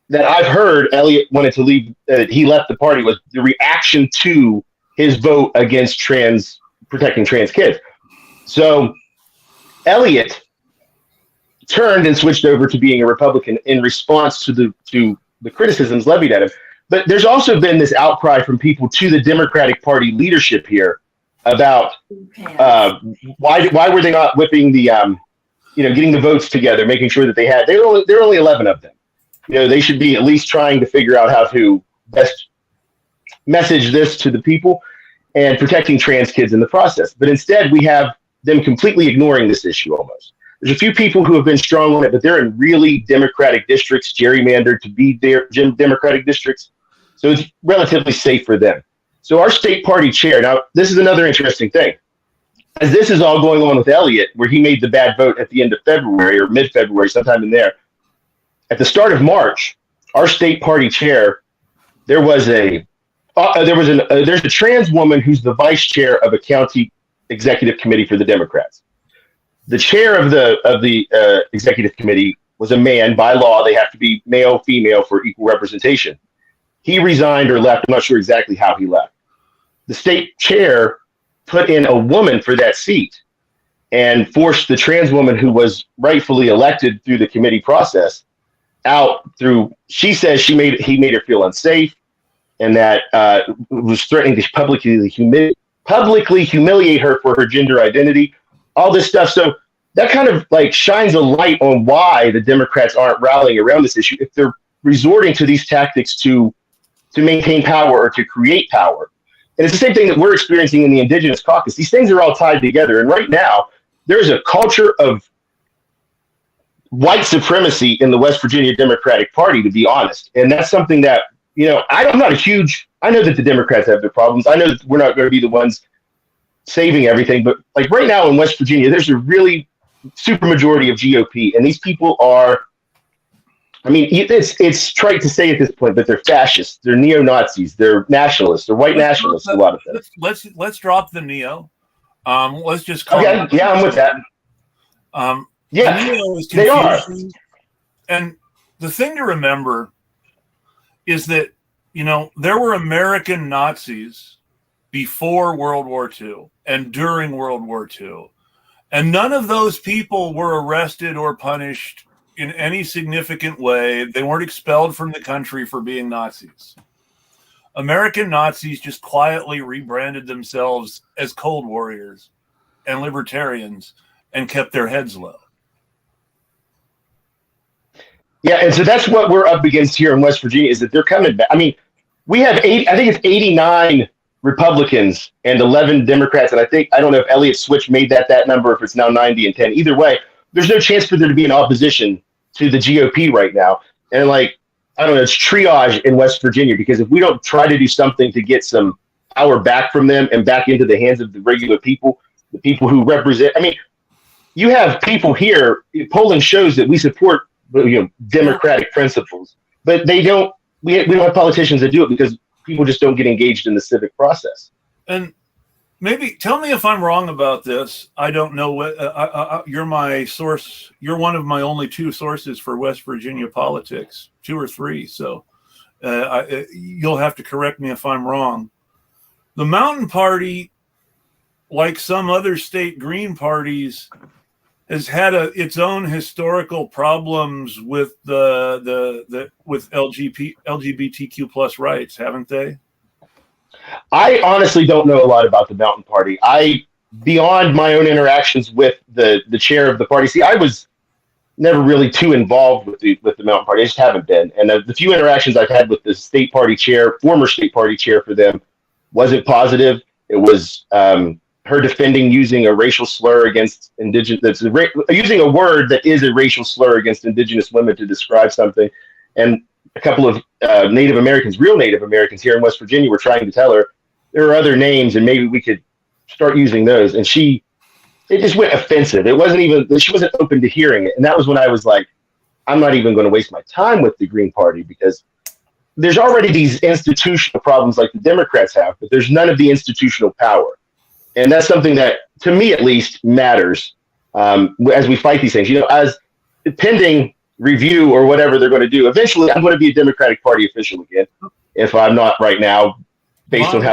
that I've heard Elliot wanted to leave, he left the party, was the reaction to his vote against protecting trans kids. So Elliot turned and switched over to being a Republican in response to the criticisms levied at him. But there's also been this outcry from people to the Democratic Party leadership here about why were they not whipping the getting the votes together, making sure that there were only 11 of them. They should be at least trying to figure out how to best message this to the people and protecting trans kids in the process. But instead, we have them completely ignoring this issue almost. There's a few people who have been strong on it, but they're in really Democratic districts, gerrymandered to be their Democratic districts. So it's relatively safe for them. So our state party chair, now this is another interesting thing. As this is all going on with Elliot, where he made the bad vote at the end of February or mid-February, sometime in there, at the start of March, our state party chair, there's a trans woman who's the vice chair of a county executive committee for the Democrats. The chair of the executive committee was a man. By law, they have to be male, female for equal representation. He resigned or left. I'm not sure exactly how he left. The state chair put in a woman for that seat and forced the trans woman, who was rightfully elected through the committee process, out through. She says he made her feel unsafe, and that was threatening to publicly humiliate her for her gender identity. All this stuff. So that kind of like shines a light on why the Democrats aren't rallying around this issue if they're resorting to these tactics to maintain power or to create power. And it's the same thing that we're experiencing in the Indigenous Caucus. These things are all tied together. And right now, there's a culture of white supremacy in the West Virginia Democratic Party, to be honest. And that's something that, I know that the Democrats have their problems. I know that we're not going to be the ones saving everything. But like right now in West Virginia, there's a really super majority of GOP, and these people are. I mean, it's trite to say at this point, but they're fascists, they're neo-Nazis, they're nationalists, they're white nationalists. A lot of them.
Let's drop the neo. Let's just call
okay. Yeah, I'm with that. Yeah,
the neo is
they are.
And the thing to remember is that there were American Nazis before World War II and during World War II, and none of those people were arrested or punished in any significant way. They weren't expelled from the country for being Nazis. American Nazis just quietly rebranded themselves as Cold Warriors and libertarians and kept their heads low.
Yeah, and so that's what we're up against here in West Virginia, is that they're coming back. I mean, we have I think it's 89 Republicans and 11 Democrats, and I don't know if Elliott Switch made that number, if it's now 90 and 10. Either way, there's no chance for there to be an opposition to the GOP right now. And like, I don't know, it's triage in West Virginia, because if we don't try to do something to get some power back from them and back into the hands of the regular people, the people who represent, I mean, you have people here, polling shows that we support, democratic principles, but we don't have politicians that do it because people just don't get engaged in the civic process.
And maybe tell me if I'm wrong about this. I don't know what you're my source. You're one of my only two sources for West Virginia politics, 2 or 3. So you'll have to correct me if I'm wrong. The Mountain Party, like some other state Green parties, has had its own historical problems with with LGBTQ plus rights, haven't they?
I honestly don't know a lot about the Mountain Party. Beyond my own interactions with the chair of the party, see, I was never really too involved with the Mountain Party. I just haven't been. And the few interactions I've had with the state party chair, former state party chair for them, wasn't positive. It was her defending using a racial slur against indigenous, using a word that is a racial slur against indigenous women to describe something. And a couple of Native Americans, real Native Americans here in West Virginia, were trying to tell her there are other names and maybe we could start using those. And it just went offensive. It wasn't even, she wasn't open to hearing it. And that was when I was like, I'm not even going to waste my time with the Green Party, because there's already these institutional problems like the Democrats have, but there's none of the institutional power. And that's something that, to me at least, matters as we fight these things. As pending review or whatever they're going to do, eventually I'm going to be a Democratic Party official again, if I'm not right now, based on how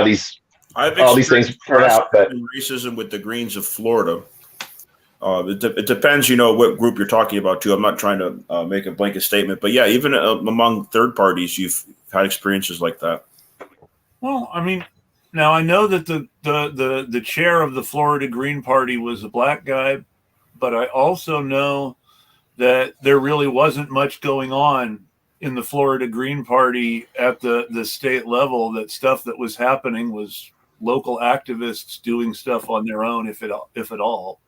all these things turn out. But
racism with the Greens of Florida. It depends, what group you're talking about too. I'm not trying to make a blanket statement, but yeah, even among third parties, you've had experiences like that.
Well, I mean, now I know that the chair of the Florida Green Party was a black guy, but I also know that there really wasn't much going on in the Florida Green Party at the state level. That stuff that was happening was local activists doing stuff on their own, if at all.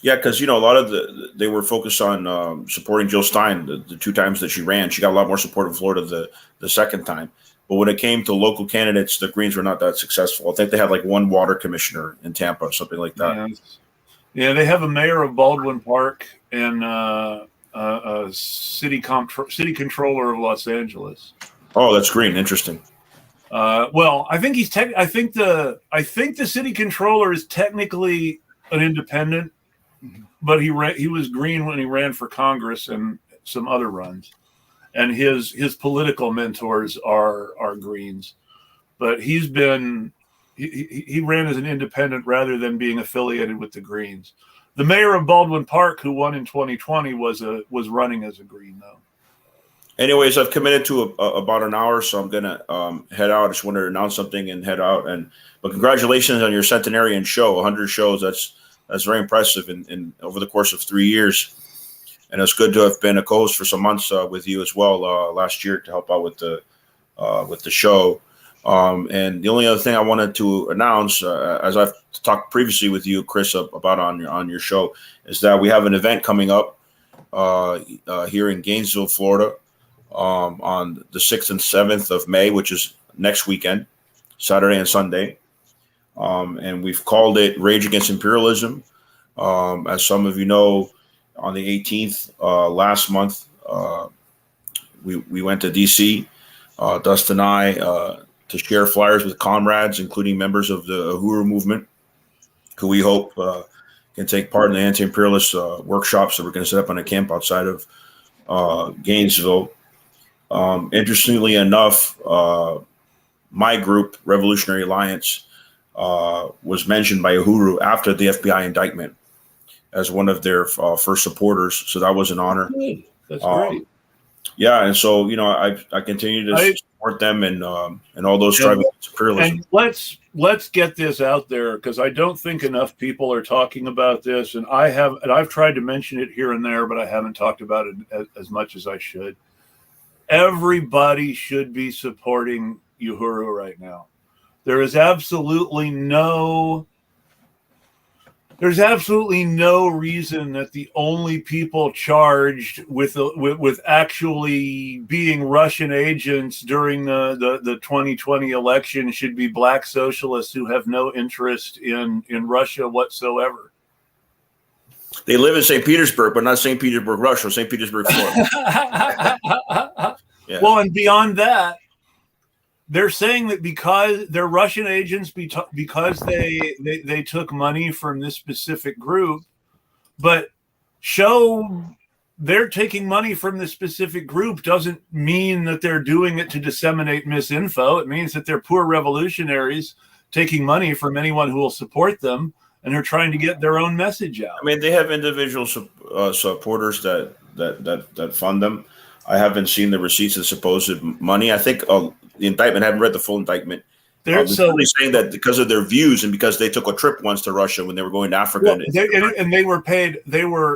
Yeah, because a lot of they were focused on supporting Jill Stein the 2 times that she ran. She got a lot more support in Florida the second time. But when it came to local candidates, the Greens were not that successful. I think they had like 1 water commissioner in Tampa, something like that.
Yeah, they have a mayor of Baldwin Park and a city controller of Los Angeles.
Oh, that's Green. Interesting.
Well, I think I think the city controller is technically an independent, but he was Green when he ran for Congress and some other runs. And his political mentors are Greens, but he ran as an independent rather than being affiliated with the Greens. The mayor of Baldwin Park, who won in 2020, was running as a Green, though.
Anyways, I've committed to about an hour, so I'm gonna head out. I just wanted to announce something and head out. But congratulations on your centenarian show, 100 shows. That's very impressive in over the course of 3 years. And it's good to have been a co-host for some months with you as well last year to help out with the show. And the only other thing I wanted to announce, as I've talked previously with you, Chris, about on your show, is that we have an event coming up here in Gainesville, Florida, on the 6th and 7th of May, which is next weekend, Saturday and Sunday. and we've called it Rage Against Imperialism. As some of you know, on the 18th last month, we went to D.C., Dustin and I, to share flyers with comrades, including members of the Uhuru movement, who we hope can take part in the anti-imperialist workshops that we're going to set up on a camp outside of Gainesville. Interestingly enough, my group, Revolutionary Alliance, was mentioned by Uhuru after the FBI indictment as one of their first supporters. So that was an honor.
That's great.
Yeah, and so I continue to support them and all those striving against imperialism.
And let's get this out there, because I don't think enough people are talking about this, and I've tried to mention it here and there, but I haven't talked about it as much as I should. Everybody should be supporting Uhuru right now. There is absolutely no reason that the only people charged with actually being Russian agents during the 2020 election should be black socialists who have no interest in Russia whatsoever.
They live in St. Petersburg, but not St. Petersburg, Russia, St. Petersburg, Florida.
Yeah. Well, and beyond that, they're saying that because they're Russian agents, because they took money from this specific group, but they're taking money from this specific group doesn't mean that they're doing it to disseminate misinfo. It means that they're poor revolutionaries taking money from anyone who will support them, and they're trying to get their own message out.
I mean, they have individual supporters that fund them. I haven't seen the receipts of supposed money. I think the indictment. I haven't read the full indictment. They're really saying that because of their views and because they took a trip once to Russia when they were going to Africa.
Well, and they were paid. They were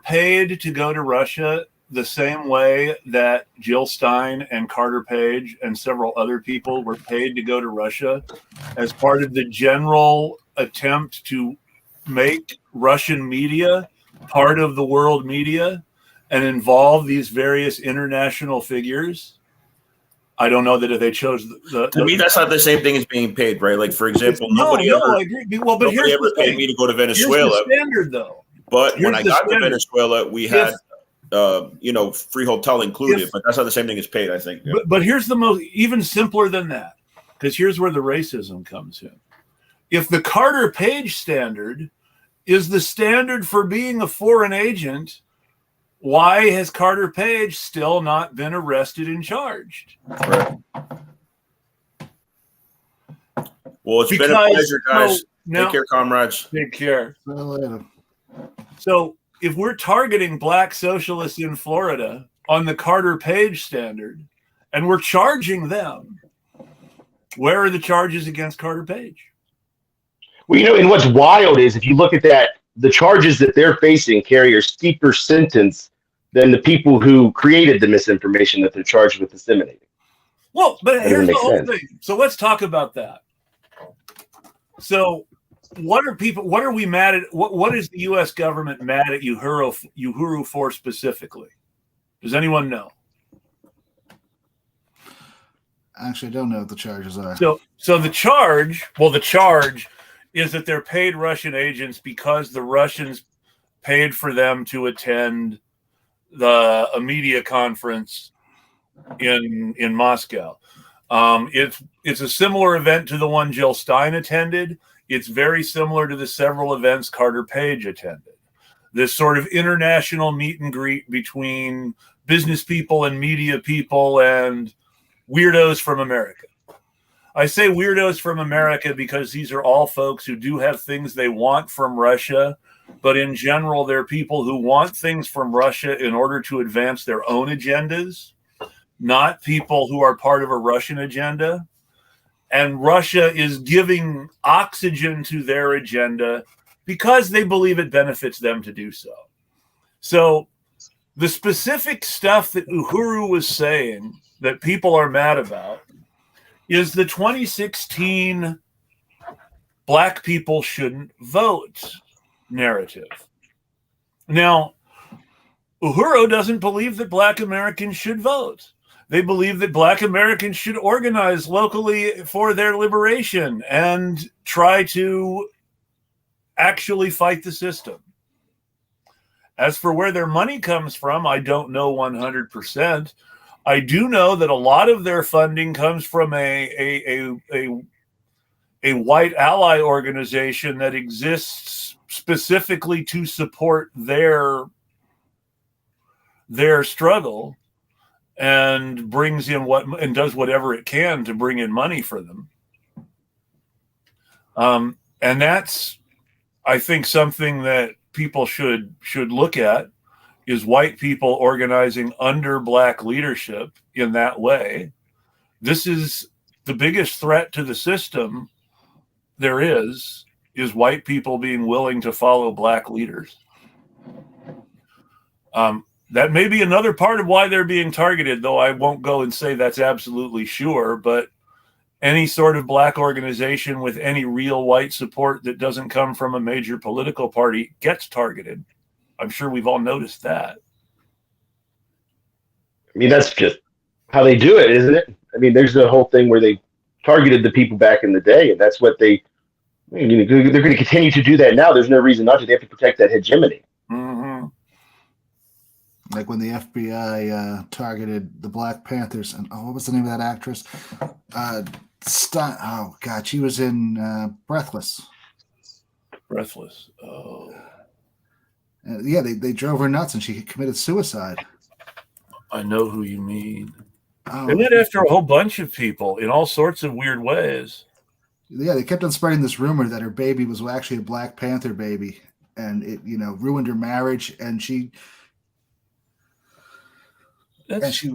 paid to go to Russia the same way that Jill Stein and Carter Page and several other people were paid to go to Russia as part of the general attempt to make Russian media part of the world media and involve these various international figures. I don't know that if they chose
to me, that's not the same thing as being paid, right? Like, for example,
I agree. Well, but
nobody ever paid me to go to Venezuela.
Here's the standard, though.
But when I got to Venezuela, we had, free hotel included. But that's not the same thing as paid, I think. Yeah.
But here's the most even simpler than that, because here's where the racism comes in. If the Carter Page standard is the standard for being a foreign agent, why has Carter Page still not been arrested and charged?
Right. Well, it's been a pleasure, guys. Take care, comrades.
Take care. So if we're targeting black socialists in Florida on the Carter Page standard and we're charging them, where are the charges against Carter Page?
Well, and what's wild is if you look at that, the charges that they're facing carry a steeper sentence than the people who created the misinformation that they're charged with disseminating.
Well, but here's the whole thing. So let's talk about that. So what are we mad at? What is the U.S. government mad at Uhuru for specifically? Does anyone know?
Actually, I don't know what the charges are.
So the charge is that they're paid Russian agents because the Russians paid for them to attend a media conference in Moscow. It's a similar event to the one Jill Stein attended. It's very similar to the several events Carter Page attended. This sort of international meet and greet between business people and media people and weirdos from America. I say weirdos from America because these are all folks who do have things they want from Russia, but in general, they're people who want things from Russia in order to advance their own agendas, not people who are part of a Russian agenda. And Russia is giving oxygen to their agenda because they believe it benefits them to do so. So the specific stuff that Uhuru was saying that people are mad about is the 2016 black people shouldn't vote narrative. Now, Uhuru doesn't believe that black Americans should vote. They believe that Black Americans should organize locally for their liberation and try to actually fight the system. As for where their money comes from, I don't know 100%. I do know that a lot of their funding comes from a white ally organization that exists specifically to support their struggle, and brings in and does whatever it can to bring in money for them. And that's, I think, something that people should look at, is white people organizing under Black leadership in that way. This is the biggest threat to the system there is white people being willing to follow Black leaders. That may be another part of why they're being targeted, though I won't go and say that's absolutely sure. But any sort of Black organization with any real white support that doesn't come from a major political party gets targeted. I'm sure we've all noticed that.
I mean, that's just how they do it, isn't it? I mean, there's the whole thing where they targeted the people back in the day, and that's what they're going to continue to do that now. There's no reason not to. They have to protect that hegemony.
Mm-hmm.
Like when the FBI targeted the Black Panthers, and what was the name of that actress? Oh God, she was in Breathless.
Breathless. Oh.
Yeah, they drove her nuts, and she committed suicide.
I know who you mean.
Oh.
They went after a whole bunch of people in all sorts of weird ways.
Yeah, they kept on spreading this rumor that her baby was actually a Black Panther baby, and it, ruined her marriage, and she.
That's
She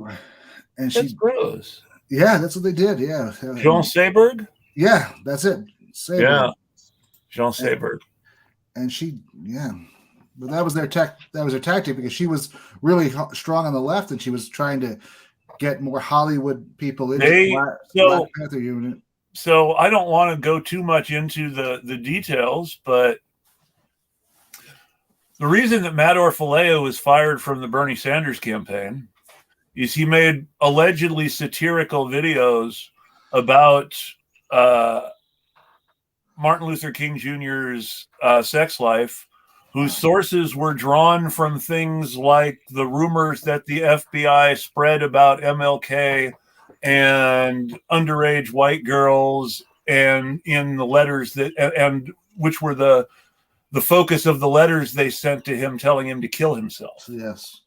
gross.
Yeah, that's what they did. Yeah,
Jean Seberg.
Yeah, that's it. Seberg.
Yeah, Jean Seberg.
And she, but that was their tactic, because she was really strong on the left, and she was trying to get more Hollywood people into the Black Panther unit.
So I don't want to go too much into the details, but the reason that Matt Orfalea was fired from the Bernie Sanders campaign is he made allegedly satirical videos about Martin Luther King Jr.'s sex life, whose sources were drawn from things like the rumors that the FBI spread about MLK and underage white girls, and in the letters and which were the focus of the letters they sent to him telling him to kill himself.
Yes.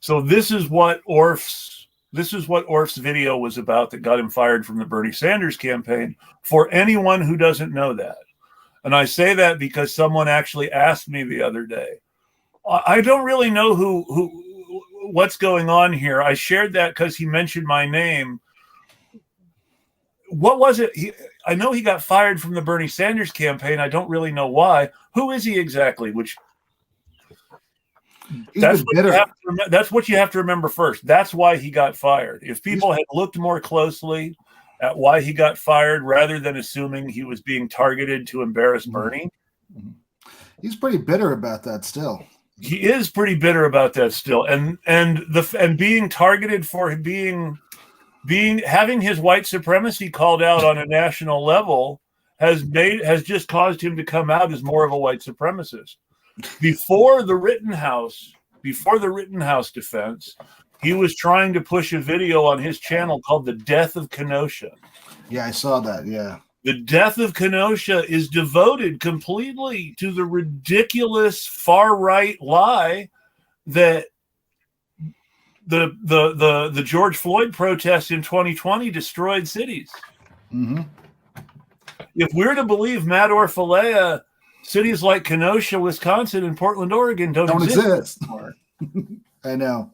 So this is what Orf's video was about that got him fired from the Bernie Sanders campaign, for anyone who doesn't know that. And I say that because someone actually asked me the other day. I don't really know what's going on here. I shared that because he mentioned my name. What was it? I know he got fired from the Bernie Sanders campaign. I don't really know why. Who is he exactly? That's what you have to remember first. That's why he got fired. If people had looked more closely at why he got fired, rather than assuming he was being targeted to embarrass Bernie.
He's pretty bitter about that still.
He is pretty bitter about that still. And being targeted for having his white supremacy called out on a national level has just caused him to come out as more of a white supremacist. Before the Rittenhouse defense, he was trying to push a video on his channel called The Death of Kenosha.
Yeah, I saw that. Yeah.
The Death of Kenosha is devoted completely to the ridiculous far-right lie that the George Floyd protests in 2020 destroyed cities.
Mm-hmm.
If we're to believe Matt Orfalea, cities like Kenosha, Wisconsin, and Portland, Oregon don't exist anymore.
I know.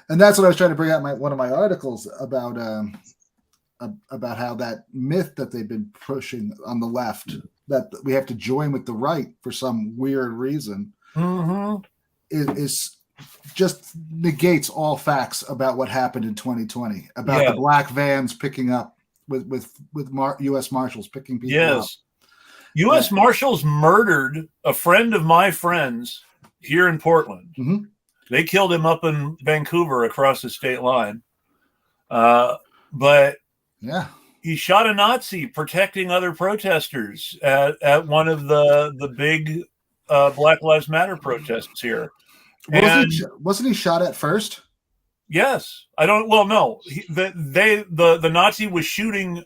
And that's what I was trying to bring out one of my articles about how that myth that they've been pushing on the left, that we have to join with the right for some weird reason, is just negates all facts about what happened in 2020, about the black vans picking up with U.S. Marshals picking people up.
U.S. Marshals murdered a friend of my friend's here in Portland.
Mm-hmm.
They killed him up in Vancouver across the state line. But
yeah,
he shot a Nazi protecting other protesters at one of the big Black Lives Matter protests here.
Wasn't he shot at first?
Yes, I don't. Well, no, the Nazi was shooting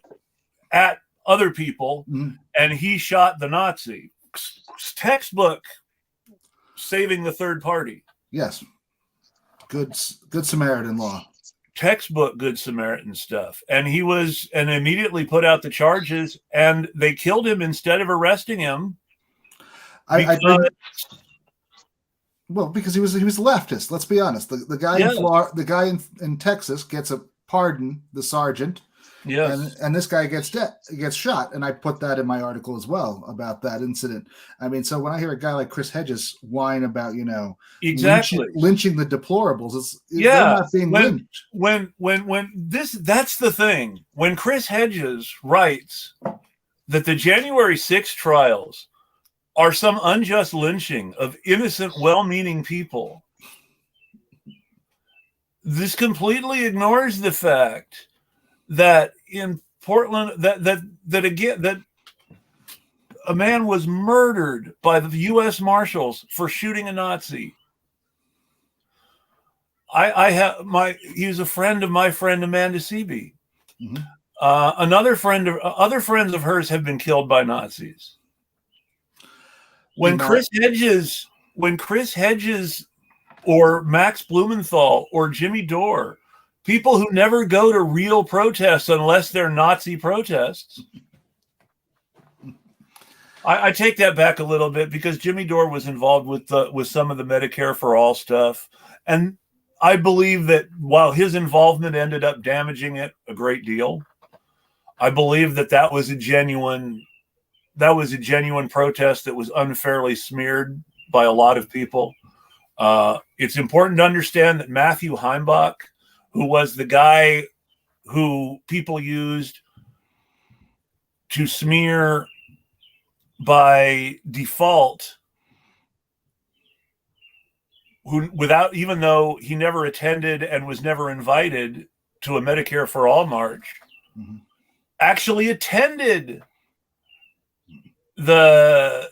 at other people, and he shot the Nazi. Textbook saving the third party.
Yes, good Samaritan law.
Textbook Good Samaritan stuff. And he was, and immediately put out the charges, and they killed him instead of arresting him.
Because he was a leftist. Let's be honest. The guy in Florida, the guy in Texas gets a pardon, the sergeant.
Yes.
And this guy gets shot, and I put that in my article as well about that incident. I mean, so when I hear a guy like Chris Hedges whine about,
exactly
lynching the deplorables, they're not being lynched.
That's the thing. When Chris Hedges writes that the January 6th trials are some unjust lynching of innocent, well-meaning people, this completely ignores the fact that in Portland, that a man was murdered by the U.S. Marshals for shooting a Nazi. He was a friend of my friend Amanda Seaby.
Mm-hmm.
Other friends of hers have been killed by Nazis. When Chris Hedges or Max Blumenthal or Jimmy Dore, people who never go to real protests unless they're Nazi protests. I take that back a little bit, because Jimmy Dore was involved with some of the Medicare for All stuff. And I believe that while his involvement ended up damaging it a great deal, I believe that was a genuine protest that was unfairly smeared by a lot of people. It's important to understand that Matthew Heimbach, who was the guy who people used to smear by default, even though he never attended and was never invited to a Medicare for All march, actually attended the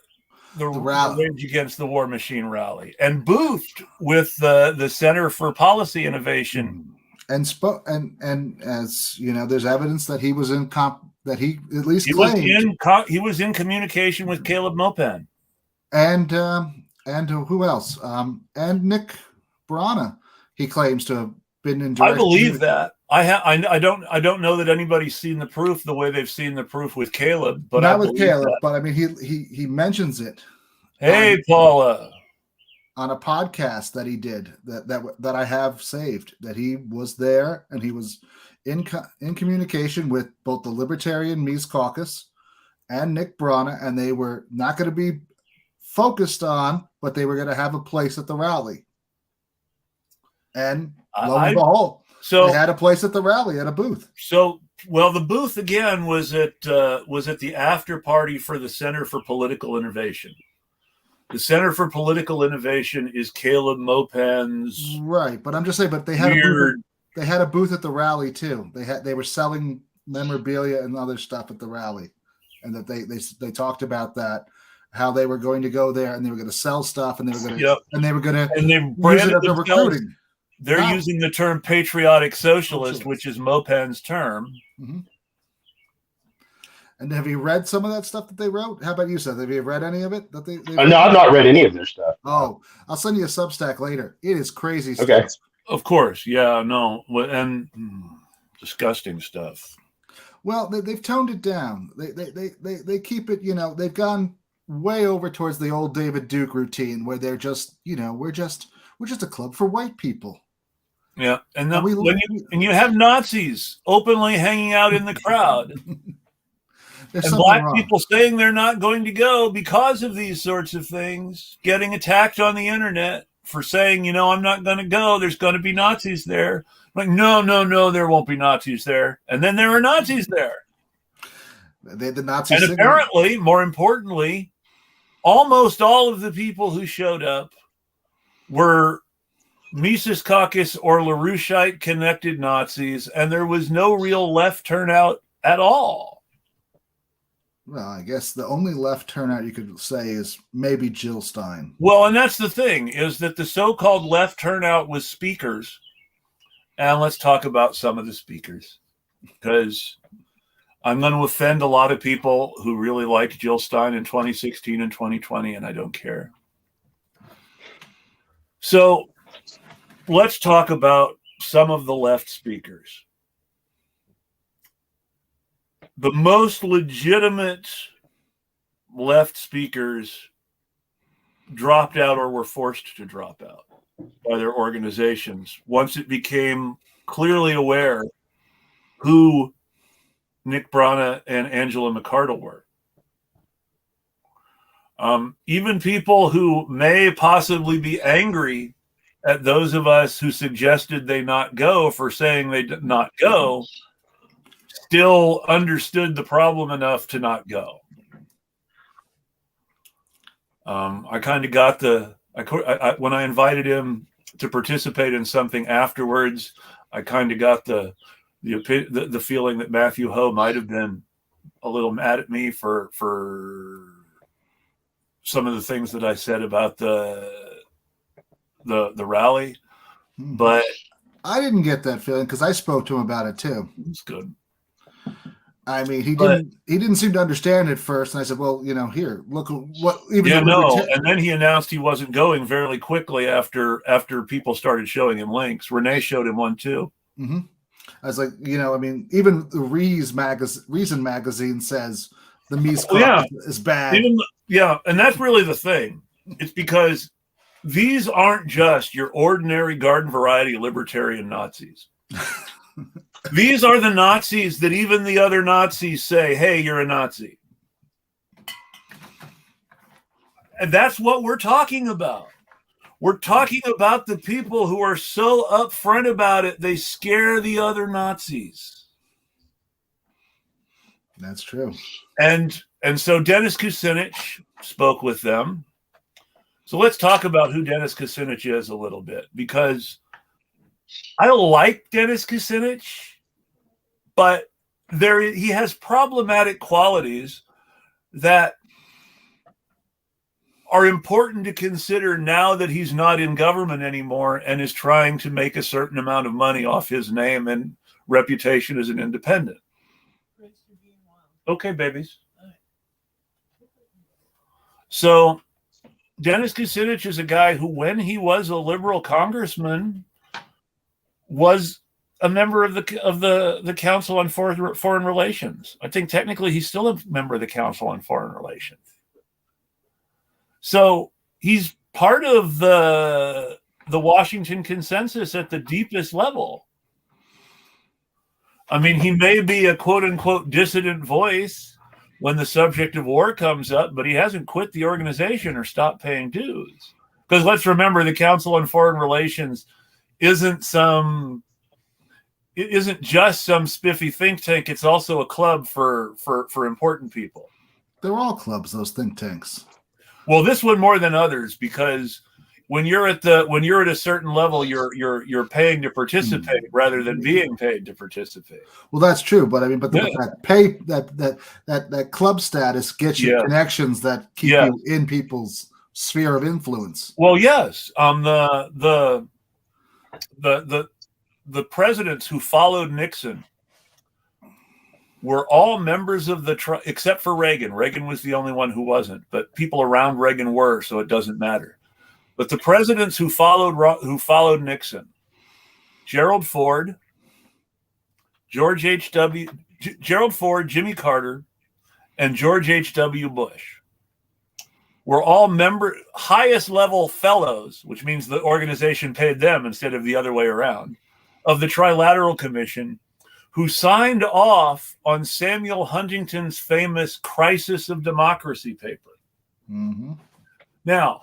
Rage Against the War Machine rally and boothed with the Center for Policy Innovation.
And as you know, there's evidence that he was he
was in communication with Caleb Mopan
and who else? And Nick Brana. He claims to have been in direct.
I believe that. I don't know that anybody's seen the proof the way they've seen the proof with Caleb, but
not with Caleb. But I mean, he mentions it.
Hey, Paula.
On a podcast that he did that I have saved, that he was there and he was in communication with both the Libertarian Mises Caucus and Nick Brana, and they were not going to be focused on, but they were going to have a place at the rally. And lo and behold, they had a place at the rally at a booth.
So, well, the booth again was at the after party for the Center for Political Innovation. The Center for Political Innovation is Caleb Mopan's
right, but I'm just saying. But they had a booth at the rally too. They were selling memorabilia and other stuff at the rally, and that they talked about that, how they were going to go there and they were going to sell stuff and they were going to
and they branded it as recruiting. They're
wow.
using the term patriotic socialist, which is Mopan's term.
Mm-hmm. And have you read some of that stuff that they wrote? How about you, Seth? Have you read any of it? That they
no, I've not read any of their stuff.
Oh, I'll send you a Substack later. It is crazy
stuff.
Of course. Yeah, no. And disgusting stuff.
Well, they've toned it down. They keep it, they've gone way over towards the old David Duke routine where they're just, we're just a club for white people.
Yeah. And then you have Nazis openly hanging out in the crowd. And black people saying they're not going to go because of these sorts of things, getting attacked on the internet for saying, I'm not going to go. There's going to be Nazis there. Like, no, there won't be Nazis there. And then there are Nazis there.
The Nazis.
And apparently, more importantly, almost all of the people who showed up were Mises Caucus or LaRoucheite connected Nazis, and there was no real left turnout at all.
Well, I guess the only left turnout you could say is maybe Jill Stein.
Well, and that's the thing, is that the so-called left turnout was speakers. And let's talk about some of the speakers, because I'm going to offend a lot of people who really liked Jill Stein in 2016 and 2020, and I don't care. So let's talk about some of the left speakers. The most legitimate left speakers dropped out or were forced to drop out by their organizations once it became clearly aware who Nick Brana and Angela McArdle were. Even people who may possibly be angry at those of us who suggested they not go for saying they did not go still understood the problem enough to not go. I kind of got when I invited him to participate in something afterwards, I kind of got the feeling that Matthew Ho might have been a little mad at me for some of the things that I said about the rally, but
I didn't get that feeling because I spoke to him about it too.
It's good.
I mean, he didn't seem to understand at first, and I said, "Well, here, look what."
And then he announced he wasn't going very quickly after people started showing him links. Renee showed him one too.
Mm-hmm. I was like, I mean, even the Reason magazine says the Mises Caucus is bad.
And that's really the thing. It's because these aren't just your ordinary garden variety libertarian Nazis. These are the Nazis that even the other Nazis say, hey, you're a Nazi. And that's what we're talking about. We're talking about the people who are so upfront about it, they scare the other Nazis.
That's true.
And so Dennis Kucinich spoke with them. So let's talk about who Dennis Kucinich is a little bit, because I like Dennis Kucinich, but he has problematic qualities that are important to consider now that he's not in government anymore and is trying to make a certain amount of money off his name and reputation as an independent. Okay, babies. So Dennis Kucinich is a guy who, when he was a liberal congressman, was a member of the Council on Foreign Relations. I think technically he's still a member of the Council on Foreign Relations. So he's part of the Washington consensus at the deepest level. I mean, he may be a quote-unquote dissident voice when the subject of war comes up, but he hasn't quit the organization or stopped paying dues. Because let's remember, the Council on Foreign Relations isn't just some spiffy think tank. It's also a club for important people.
They're all clubs, those think tanks.
Well, this one more than others, because when you're at a certain level, you're paying to participate rather than being paid to participate.
Well, that's true, but I mean, that club status gets you connections that keep you in people's sphere of influence.
Well, yes, the presidents who followed Nixon were all members of except for Reagan. Reagan was the only one who wasn't, but people around Reagan were, so it doesn't matter. But the presidents who followed Nixon, Gerald Ford, Jimmy Carter, and George H.W. Bush were all highest level fellows, which means the organization paid them instead of the other way around, of the Trilateral Commission, who signed off on Samuel Huntington's famous Crisis of Democracy paper.
Mm-hmm.
Now,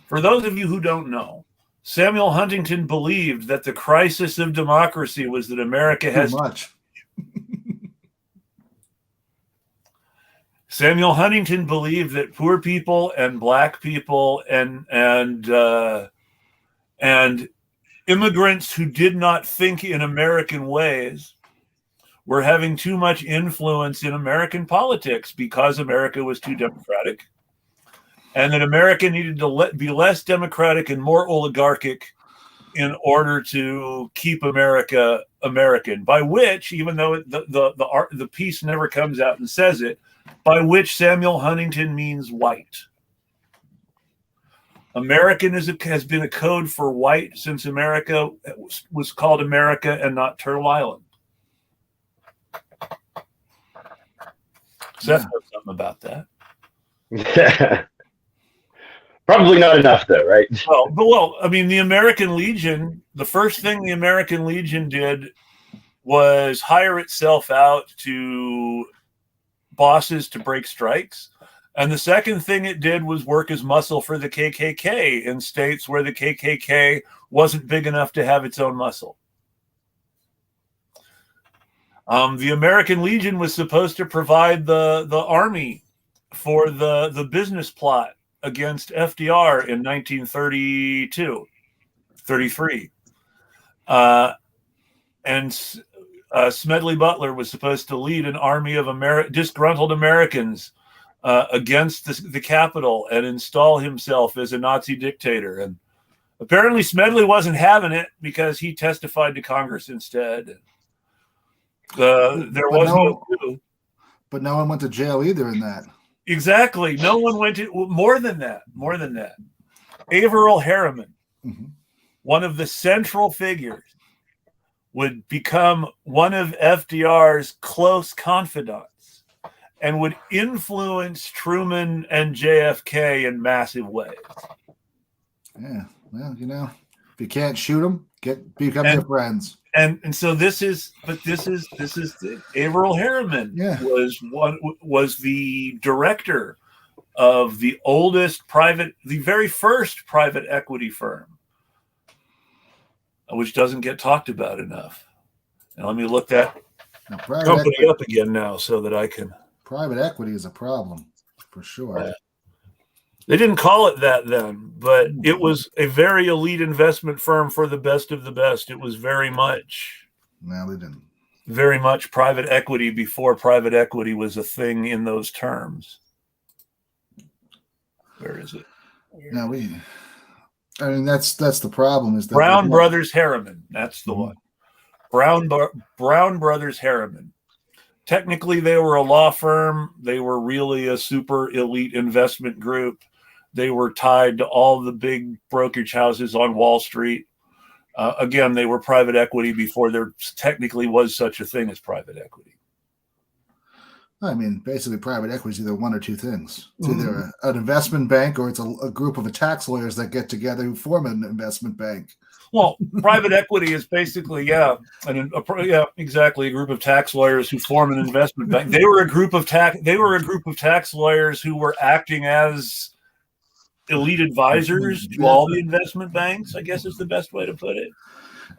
for those of you who don't know, Samuel Huntington believed that the crisis of democracy was that America has
too much.
Samuel Huntington believed that poor people and black people and immigrants who did not think in American ways were having too much influence in American politics because America was too democratic, and that America needed to be less democratic and more oligarchic in order to keep America American. By which, even though the piece never comes out and says it, by which Samuel Huntington means white. American has been a code for white since America was called America and not Turtle Island. Seth knows something about that.
Probably not enough, though, right?
Well, I mean, the American Legion, the first thing the American Legion did was hire itself out to bosses to break strikes. And the second thing it did was work as muscle for the KKK in states where the KKK wasn't big enough to have its own muscle. The American Legion was supposed to provide the army for the business plot against FDR in 1932, 33. And Smedley Butler was supposed to lead an army of disgruntled Americans against the Capitol and install himself as a Nazi dictator. And apparently Smedley wasn't having it because he testified to Congress instead. There was no coup.
But no one went to jail either in that.
Exactly. No one went to more than that. Averill Harriman, one of the central figures, would become one of FDR's close confidants and would influence Truman and JFK in massive ways.
Yeah. Well, if you can't shoot them, become their friends.
And so this is Averill Harriman was the director of the very first private equity firm, which doesn't get talked about enough. And let me look that company up again now so that I can.
Private equity is a problem for sure.
They didn't call it that then, but it was a very elite investment firm for the best of the best. It was very much.
No, they didn't.
Very much private equity before private equity was a thing in those terms. Where is it?
That's the problem. Is that
Brown Brothers Harriman? That's the one. Brown Brothers Harriman. Technically, they were a law firm. They were really a super elite investment group. They were tied to all the big brokerage houses on Wall Street. Again, they were private equity before there technically was such a thing as private equity.
I mean, basically, private equity is either one or two things. It's either an investment bank or it's a group of tax lawyers that get together who form an investment bank.
Well, private equity is basically, exactly, a group of tax lawyers who form an investment bank. They were a group of tax lawyers who were acting as elite advisors to all the investment banks, I guess is the best way to put it.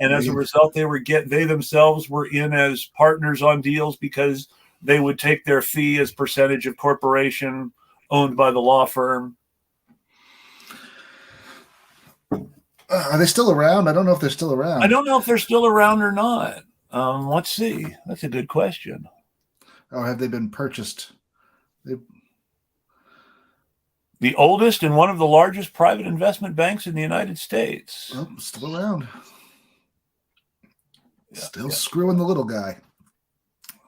And as a result, they themselves were in as partners on deals because they would take their fee as percentage of corporation owned by the law firm.
Are they still around? I don't know if they're still around.
I don't know if they're still around or not. Let's see. That's a good question.
Or have they been purchased?
The oldest and one of the largest private investment banks in the United States.
Oh, still around. Still screwing the little guy.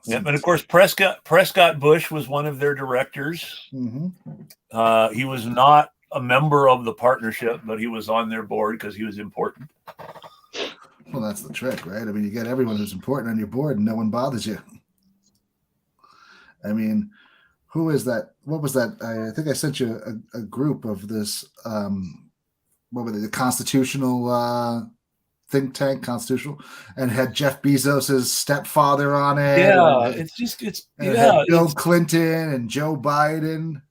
Yeah, and of course, Prescott Bush was one of their directors. He was not a member of the partnership, but he was on their board because he was important.
Well, that's the trick, right? I mean, you get everyone who's important on your board and no one bothers you. I mean, who is that? What was that? I think I sent you a group of this, what were they, the constitutional think tank, constitutional, and had Jeff Bezos's stepfather on it.
Yeah,
had Bill Clinton and Joe Biden.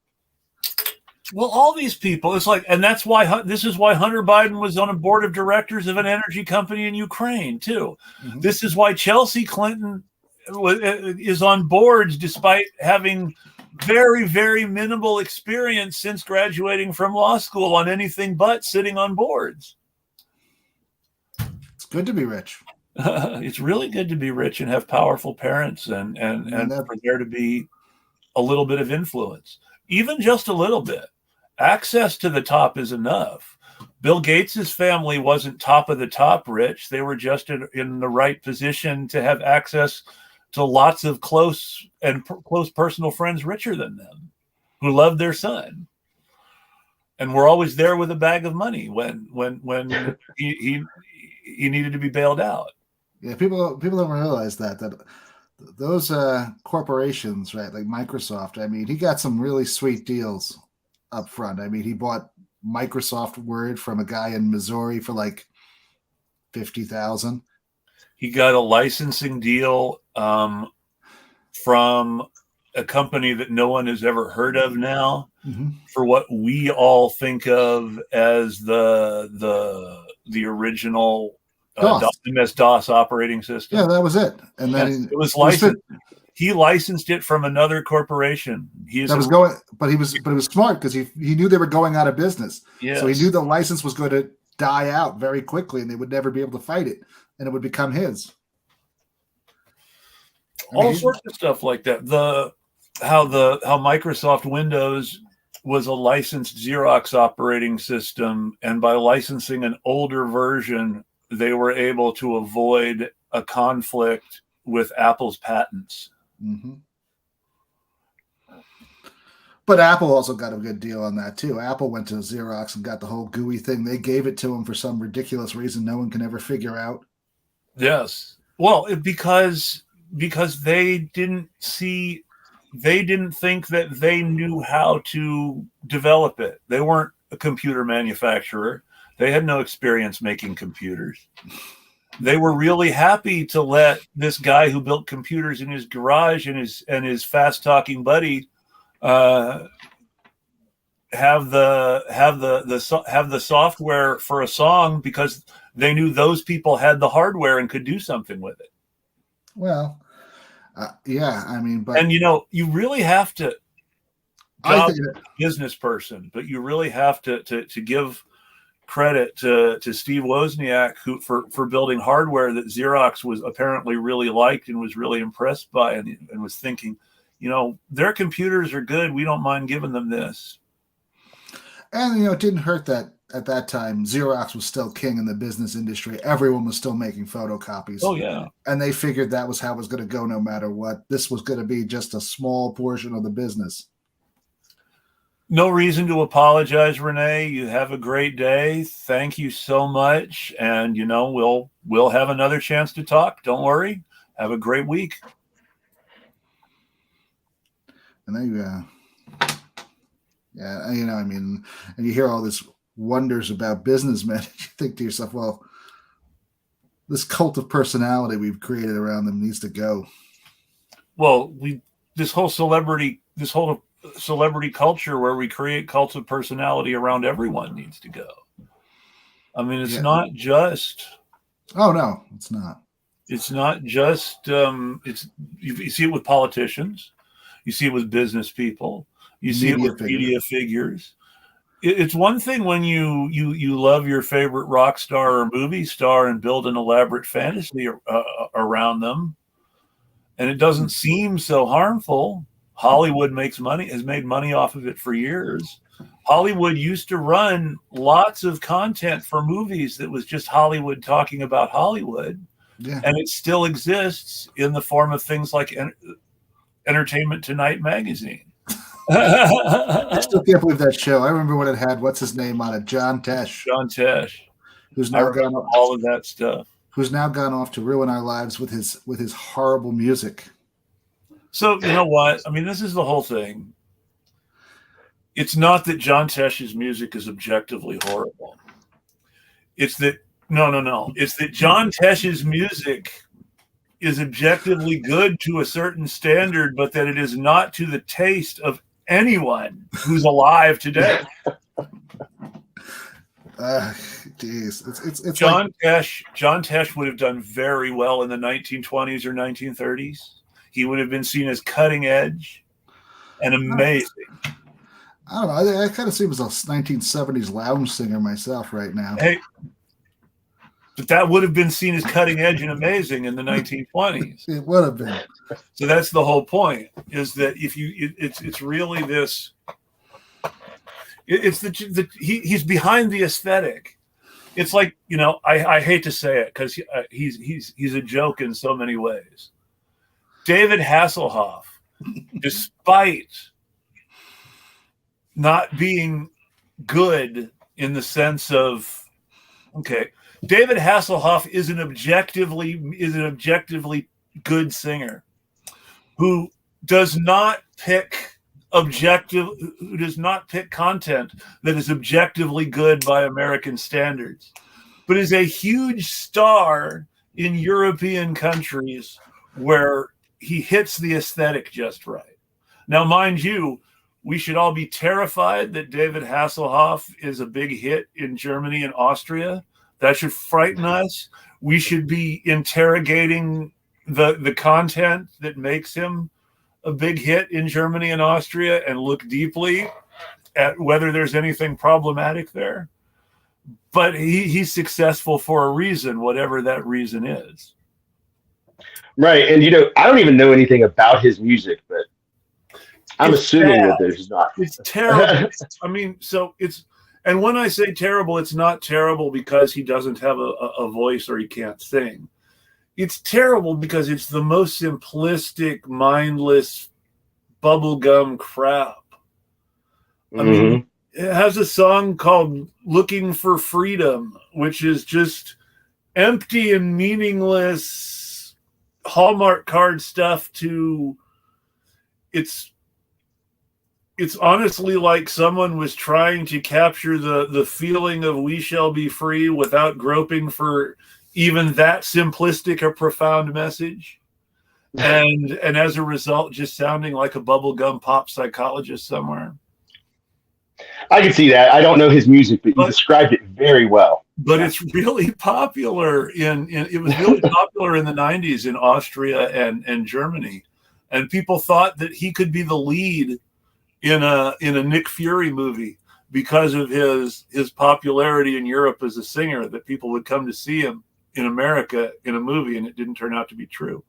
Well, all these people, it's like, and that's why this is why Hunter Biden was on a board of directors of an energy company in Ukraine too. This is why Chelsea Clinton is on boards despite having very, very minimal experience since graduating from law school on anything but sitting on boards.
good to be rich.
It's really good to be rich and have powerful parents and for there to be a little bit of influence, even just a little bit. Access to the top is enough. Bill Gates's family wasn't top of the top rich. They were just in the right position to have access to lots of close personal friends richer than them who loved their son. And were always there with a bag of money when he needed to be bailed out.
Yeah, people don't realize that those corporations, right, like Microsoft, I mean, he got some really sweet deals up front. I mean, he bought Microsoft Word from a guy in Missouri for like $50,000.
He got a licensing deal from a company that no one has ever heard of now, for what we all think of as the original MS-DOS operating system.
Yeah, that was it. And then
it was licensed. He licensed it from another corporation.
But he was smart because he knew they were going out of business.
Yes.
So he knew the license was going to die out very quickly, and they would never be able to fight it, and it would become his.
All sorts of stuff like that. How Microsoft Windows was a licensed Xerox operating system, and by licensing an older version, they were able to avoid a conflict with Apple's patents.
Mm-hmm. But Apple also got a good deal on that too. Apple went to Xerox and got the whole GUI thing. They gave it to him for some ridiculous reason no one can ever figure out.
Yes. Well, because they didn't think that they knew how to develop it. They weren't a computer manufacturer. They had no experience making computers. They were really happy to let this guy who built computers in his garage and his fast talking buddy have the software for a song, because they knew those people had the hardware and could do something with it.
Well, yeah, I mean, but
you really have to. I think a business person, but you really have to give credit to Steve Wozniak for building hardware that Xerox was apparently really liked and was really impressed by, and was thinking, their computers are good. We don't mind giving them this.
And it didn't hurt that at that time Xerox was still king in the business industry. Everyone was still making photocopies.
Oh yeah,
and they figured that was how it was going to go, no matter what. This was going to be just a small portion of the business.
No reason to apologize, Renee. You have a great day. Thank you so much. And, we'll have another chance to talk. Don't worry. Have a great week.
And then, and you hear all this wonders about businessmen. You think to yourself, well, this cult of personality we've created around them needs to go.
Well, this whole celebrity culture where we create cults of personality around everyone needs to go. I mean, it's not just.
Oh no, it's not.
It's not just. You see it with politicians, you see it with business people, you see it with media figures. It's one thing when you love your favorite rock star or movie star and build an elaborate fantasy around them, and it doesn't seem so harmful. Hollywood has made money off of it for years. Hollywood used to run lots of content for movies that was just Hollywood talking about Hollywood. Yeah. And it still exists in the form of things like Entertainment Tonight magazine.
I still can't believe that show. I remember when it had, what's his name on it? John Tesh. Who's now gone off,
all of that stuff.
Who's now gone off to ruin our lives with his horrible music.
So, you know what? I mean, this is the whole thing. It's not that John Tesh's music is objectively horrible. It's that, no. It's that John Tesh's music is objectively good to a certain standard, but that it is not to the taste of anyone who's alive today.
Geez. It's
John Tesh would have done very well in the 1920s or 1930s. He would have been seen as cutting edge and amazing.
I don't know. I kind of see him as a 1970s lounge singer myself right now.
Hey, But that would have been seen as cutting edge and amazing in the 1920s.
It would have been.
So that's the whole point, is that if it's really this, he's behind the aesthetic. It's like, I hate to say it because he's a joke in so many ways. David Hasselhoff, despite not being good in the sense of, okay, David Hasselhoff is an objectively good singer who does not pick content that is objectively good by American standards, but is a huge star in European countries where he hits the aesthetic just right. Now, mind you, we should all be terrified that David Hasselhoff is a big hit in Germany and Austria. That should frighten us. We should be interrogating the content that makes him a big hit in Germany and Austria and look deeply at whether there's anything problematic there. But he's successful for a reason, whatever that reason is.
Right. And, I don't even know anything about his music, but I'm assuming that there's not.
It's terrible. I mean, and when I say terrible, it's not terrible because he doesn't have a voice or he can't sing. It's terrible because it's the most simplistic, mindless bubblegum crap. I mean, it has a song called Looking for Freedom, which is just empty and meaningless Hallmark card stuff it's honestly like someone was trying to capture the feeling of we shall be free without groping for even that simplistic or profound message. And as a result, just sounding like a bubblegum pop psychologist somewhere.
I can see that. I don't know his music, but you described it very well.
But it's really popular it was really popular in the 90s in Austria and Germany. And people thought that he could be the lead in a Nick Fury movie because of his popularity in Europe as a singer, that people would come to see him in America in a movie, and it didn't turn out to be true.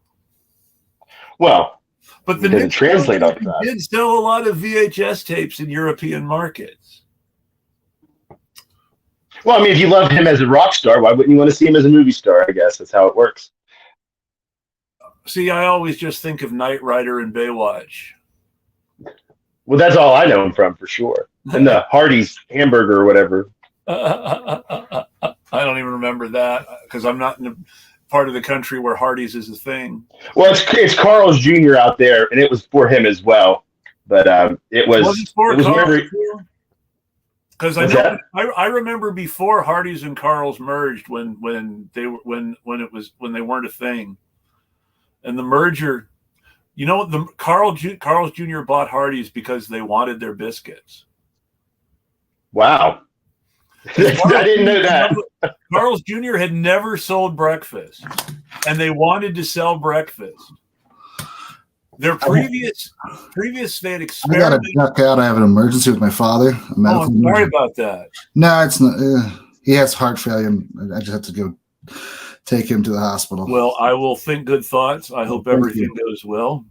Well,
but the
Nick translate all that.
Did sell a lot of VHS tapes in European markets.
Well, I mean, if you love him as a rock star, why wouldn't you want to see him as a movie star? I guess that's how it works.
See, I always just think of Knight Rider and Baywatch.
Well, that's all I know him from, for sure. And the Hardee's hamburger or whatever.
I don't even remember that because I'm not in a part of the country where Hardee's is a thing.
Well, it's Carl's Jr. out there, and it was for him as well. But it was whenever.
Because I remember before Hardee's and Carl's merged when they weren't a thing, and the merger. The Carl's Jr. bought Hardee's because they wanted their biscuits.
Wow. I didn't know that.
Carl's Jr. had never sold breakfast, and they wanted to sell breakfast. Their previous they had experimented.
I got to duck out. I have an emergency with my father.
I'm sorry about that.
No, it's not. He has heart failure, and I just have to go take him to the hospital.
Well, I will think good thoughts. I hope everything goes well.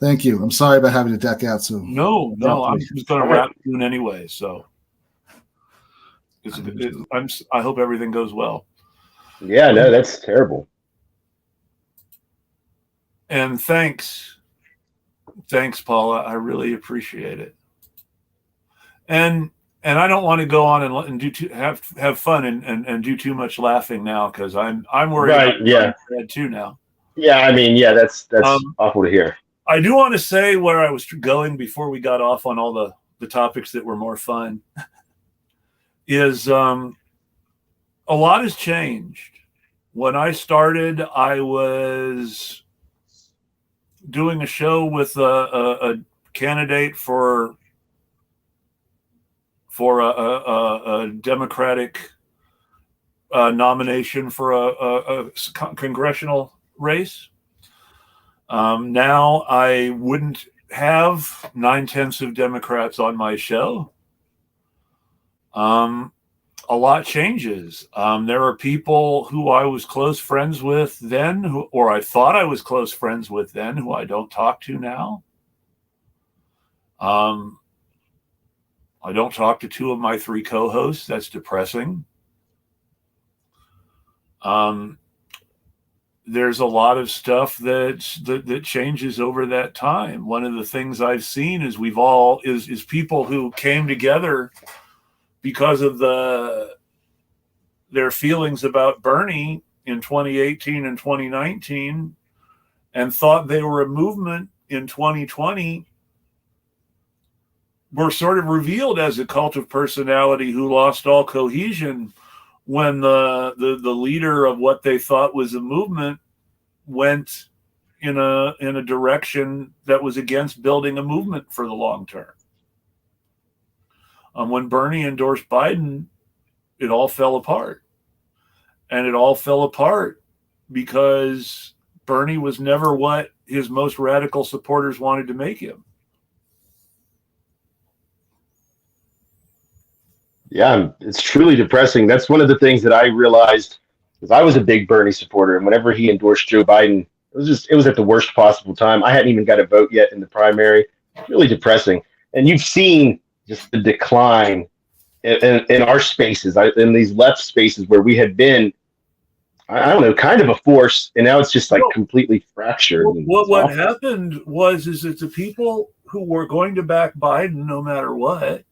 Thank you. I'm sorry about having to duck out. So
no, I'm just going to wrap soon anyway. So I hope everything goes well.
Yeah, no, that's terrible.
And thanks, Paula. I really appreciate it. And I don't want to go on and do have fun and do too much laughing now because I'm worried about my head too now.
Yeah, I mean, yeah, that's awful to hear.
I do want to say where I was going before we got off on all the topics that were more fun is a lot has changed. When I started, I was doing a show with a candidate for a Democratic nomination for a congressional race. Now I wouldn't have 9/10 of Democrats on my show. a lot changes. There are people who I was close friends with then, or I thought I was close friends with then, who I don't talk to now. I don't talk to two of my three co-hosts. That's depressing. There's a lot of stuff that changes over that time. One of the things I've seen is is people who came together because of their feelings about Bernie in 2018 and 2019 and thought they were a movement in 2020 were sort of revealed as a cult of personality who lost all cohesion when the leader of what they thought was a movement went in a direction that was against building a movement for the long term. When Bernie endorsed Biden, it all fell apart. And it all fell apart because Bernie was never what his most radical supporters wanted to make him.
Yeah, it's truly depressing. That's one of the things that I realized because I was a big Bernie supporter, and whenever he endorsed Joe Biden, it was at the worst possible time. I hadn't even got a vote yet in the primary. Really depressing. And you've seen just the decline in our spaces, in these left spaces where we had been, I don't know, kind of a force, and now it's just like completely fractured.
What happened is that the people who were going to back Biden no matter what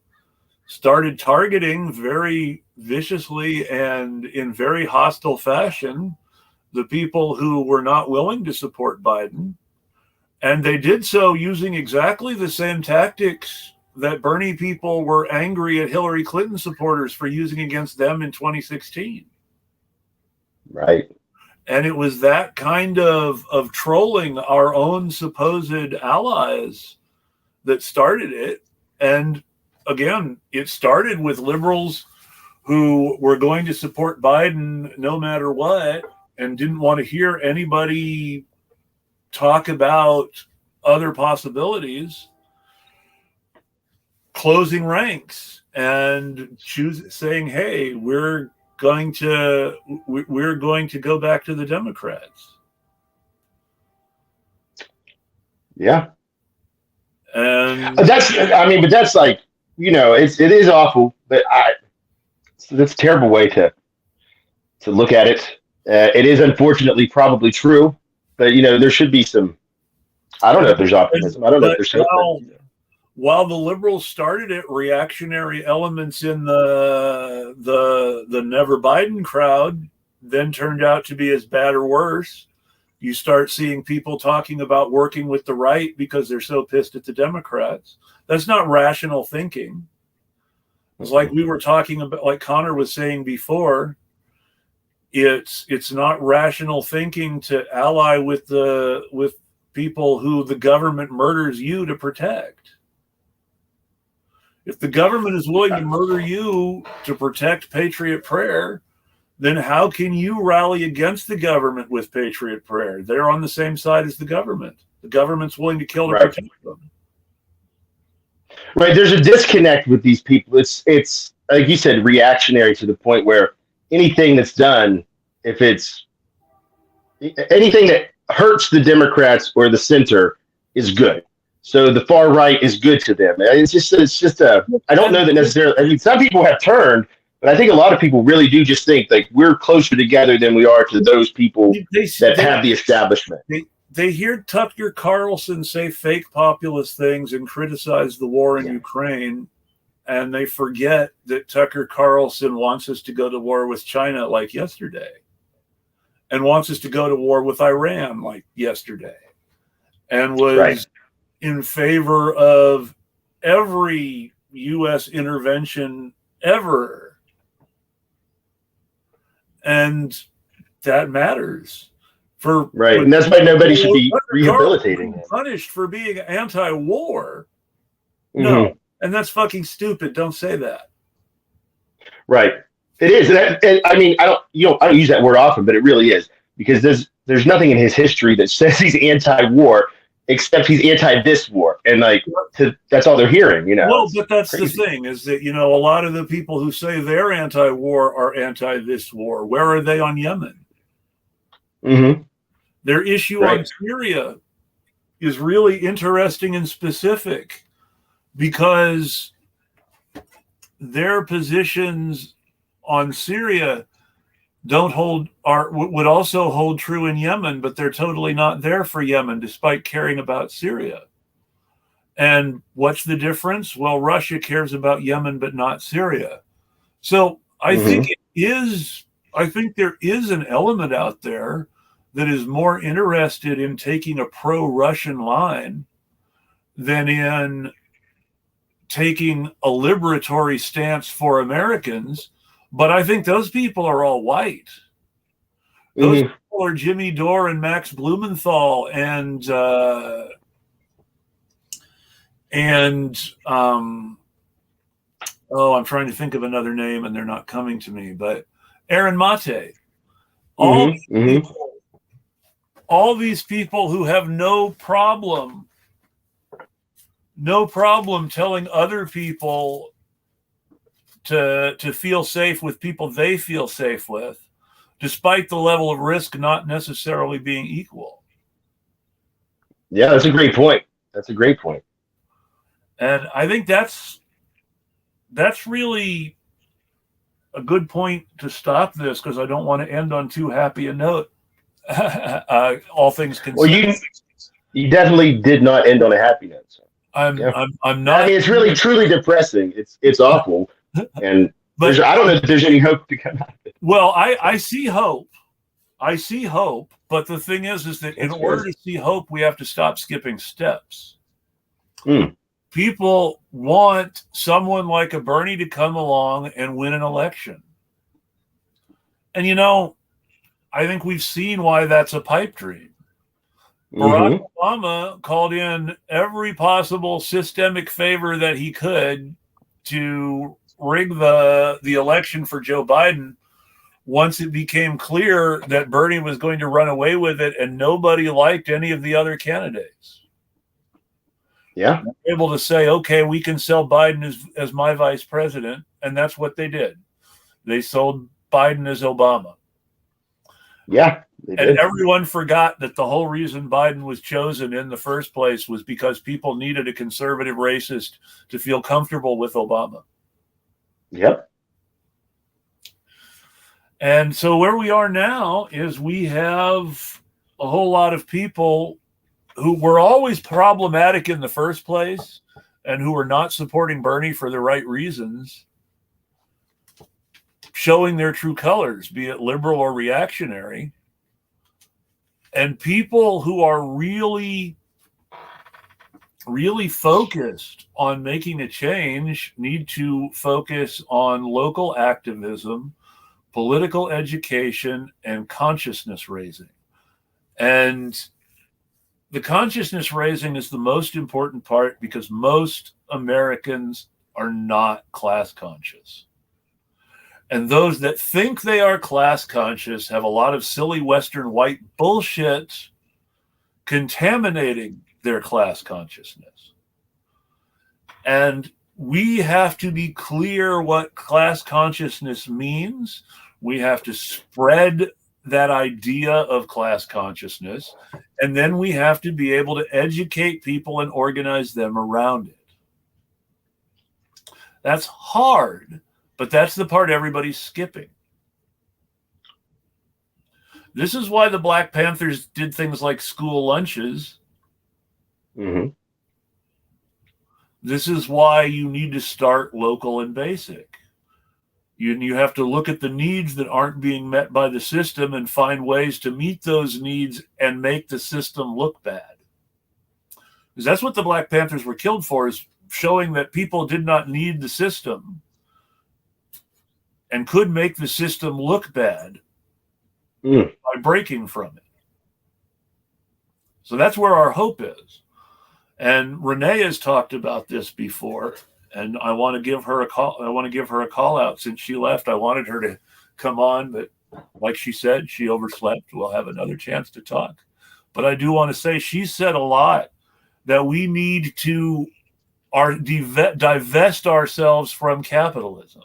started targeting very viciously and in very hostile fashion the people who were not willing to support Biden. And they did so using exactly the same tactics that Bernie people were angry at Hillary Clinton supporters for using against them in 2016.
Right.
And it was that kind of trolling our own supposed allies that started it. And again, it started with liberals who were going to support Biden no matter what and didn't want to hear anybody talk about other possibilities, closing ranks and saying, hey, we're going to go back to the Democrats.
Yeah.
And
that's like, it is awful, but that's a terrible way to look at it. It is unfortunately probably true, but there should be some. I don't know if there's optimism. I don't know if there's hope.
While the liberals started it, reactionary elements in the Never Biden crowd then turned out to be as bad or worse. You start seeing people talking about working with the right because they're so pissed at the Democrats. That's not rational thinking. It's like we were talking about, like Connor was saying before, it's not rational thinking to ally with people who the government murders you to protect. If the government is willing to murder you to protect Patriot Prayer, then how can you rally against the government with Patriot Prayer? They're on the same side as the government. The government's willing to kill to protect them.
Right. There's a disconnect with these people. It's like you said, reactionary to the point where anything that's done, if it's anything that hurts the Democrats or the center, is good. So the far right is good to them. It's just I don't know that necessarily. I mean, some people have turned, but I think a lot of people really do just think like we're closer together than we are to those people that have the establishment.
They hear Tucker Carlson say fake populist things and criticize the war in Ukraine, and they forget that Tucker Carlson wants us to go to war with China like yesterday, and wants us to go to war with Iran like yesterday, and was in favor of every U.S. intervention ever. And that matters.
And that's why nobody should be rehabilitating him.
Punished for being anti-war. No, and that's fucking stupid. Don't say that.
Right. It is. And I mean, I don't use that word often, but it really is, because there's nothing in his history that says he's anti-war. except he's anti this war, and like that's all they're hearing.
Well,
It's
but that's
crazy.
the thing is that a lot of the people who say they're anti-war are anti this war. Where are they on Yemen?
Mm-hmm.
Their issue
Right.
on Syria is really interesting and specific because their positions on Syria would also hold true in Yemen, but they're totally not there for Yemen, despite caring about Syria. And what's the difference? Well, Russia cares about Yemen, but not Syria. So I think there is an element out there that is more interested in taking a pro-Russian line than in taking a liberatory stance for Americans. But I think those people are all white. Those people are Jimmy Dore and Max Blumenthal and I'm trying to think of another name and they're not coming to me, but Aaron Mate. All these people who have no problem telling other people to feel safe with people they feel safe with, despite the level of risk not necessarily being equal.
Yeah, that's a great point.
And I think that's really a good point to stop this, because I don't want to end on too happy a note. All things considered.
Well, you definitely did not end on a happy note. So.
I'm not.
I mean, it's really truly depressing. It's awful, and I don't know if there's any hope to come out of it.
Well, I see hope. But the thing is that in order to see hope, we have to stop skipping steps. People want someone like a Bernie to come along and win an election. And, I think we've seen why that's a pipe dream. Barack Obama called in every possible systemic favor that he could to rig the election for Joe Biden once it became clear that Bernie was going to run away with it and nobody liked any of the other candidates.
Yeah.
Able to say, okay, we can sell Biden as my vice president. And that's what they did. They sold Biden as Obama.
Yeah.
And everyone forgot that the whole reason Biden was chosen in the first place was because people needed a conservative racist to feel comfortable with Obama.
Yep.
And so where we are now is we have a whole lot of people who were always problematic in the first place and who were not supporting Bernie for the right reasons, showing their true colors, be it liberal or reactionary. And people who are really, really focused on making a change need to focus on local activism, political education, and consciousness raising. And the consciousness raising is the most important part because most Americans are not class conscious. And those that think they are class conscious have a lot of silly Western white bullshit contaminating their class consciousness. And we have to be clear what class consciousness means. We have to spread that idea of class consciousness. And then we have to be able to educate people and organize them around it. That's hard. But that's the part everybody's skipping. This is why the Black Panthers did things like school lunches. This is why you need to start local and basic. You have to look at the needs that aren't being met by the system and find ways to meet those needs and make the system look bad. Because that's what the Black Panthers were killed for, is showing that people did not need the system and could make the system look bad by breaking from it. So that's where our hope is. And Renee has talked about this before, and I want to give her a call. I want to give her a call out. Since she left, I wanted her to come on, but like she said, she overslept. We'll have another chance to talk. But I do want to say she said a lot that we need to divest ourselves from capitalism.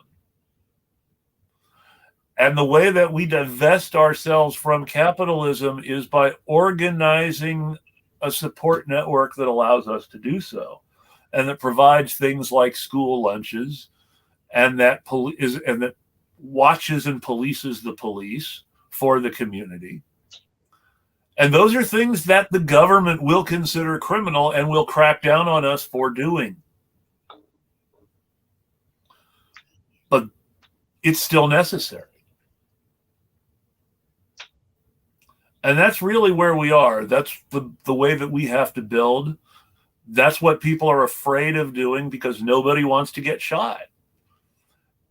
And the way that we divest ourselves from capitalism is by organizing a support network that allows us to do so, and that provides things like school lunches, and that watches and polices the police for the community. And those are things that the government will consider criminal and will crack down on us for doing. But it's still necessary. And that's really where we are. That's the way that we have to build. That's what people are afraid of doing because nobody wants to get shot.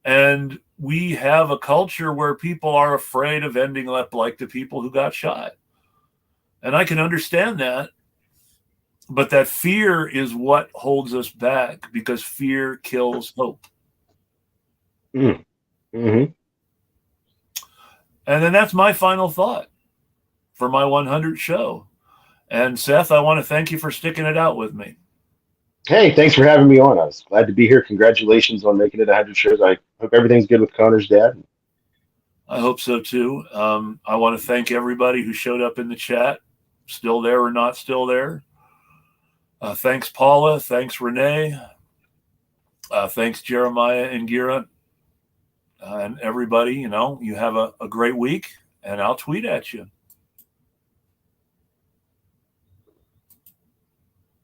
And we have a culture where people are afraid of ending up like the people who got shot. And I can understand that. But that fear is what holds us back, because fear kills hope.
Mm-hmm.
And then that's my final thought for my 100th show. And Seth, I want to thank you for sticking it out with me.
Hey, thanks for having me on. I was glad to be here. Congratulations on making it 100 shows. I hope everything's good with Connor's dad.
I hope so too. I want to thank everybody who showed up in the chat, still there or not still there. Thanks, Paula. Thanks, Renee. Thanks, Jeremiah and Gira. And everybody, you have a great week, and I'll tweet at you.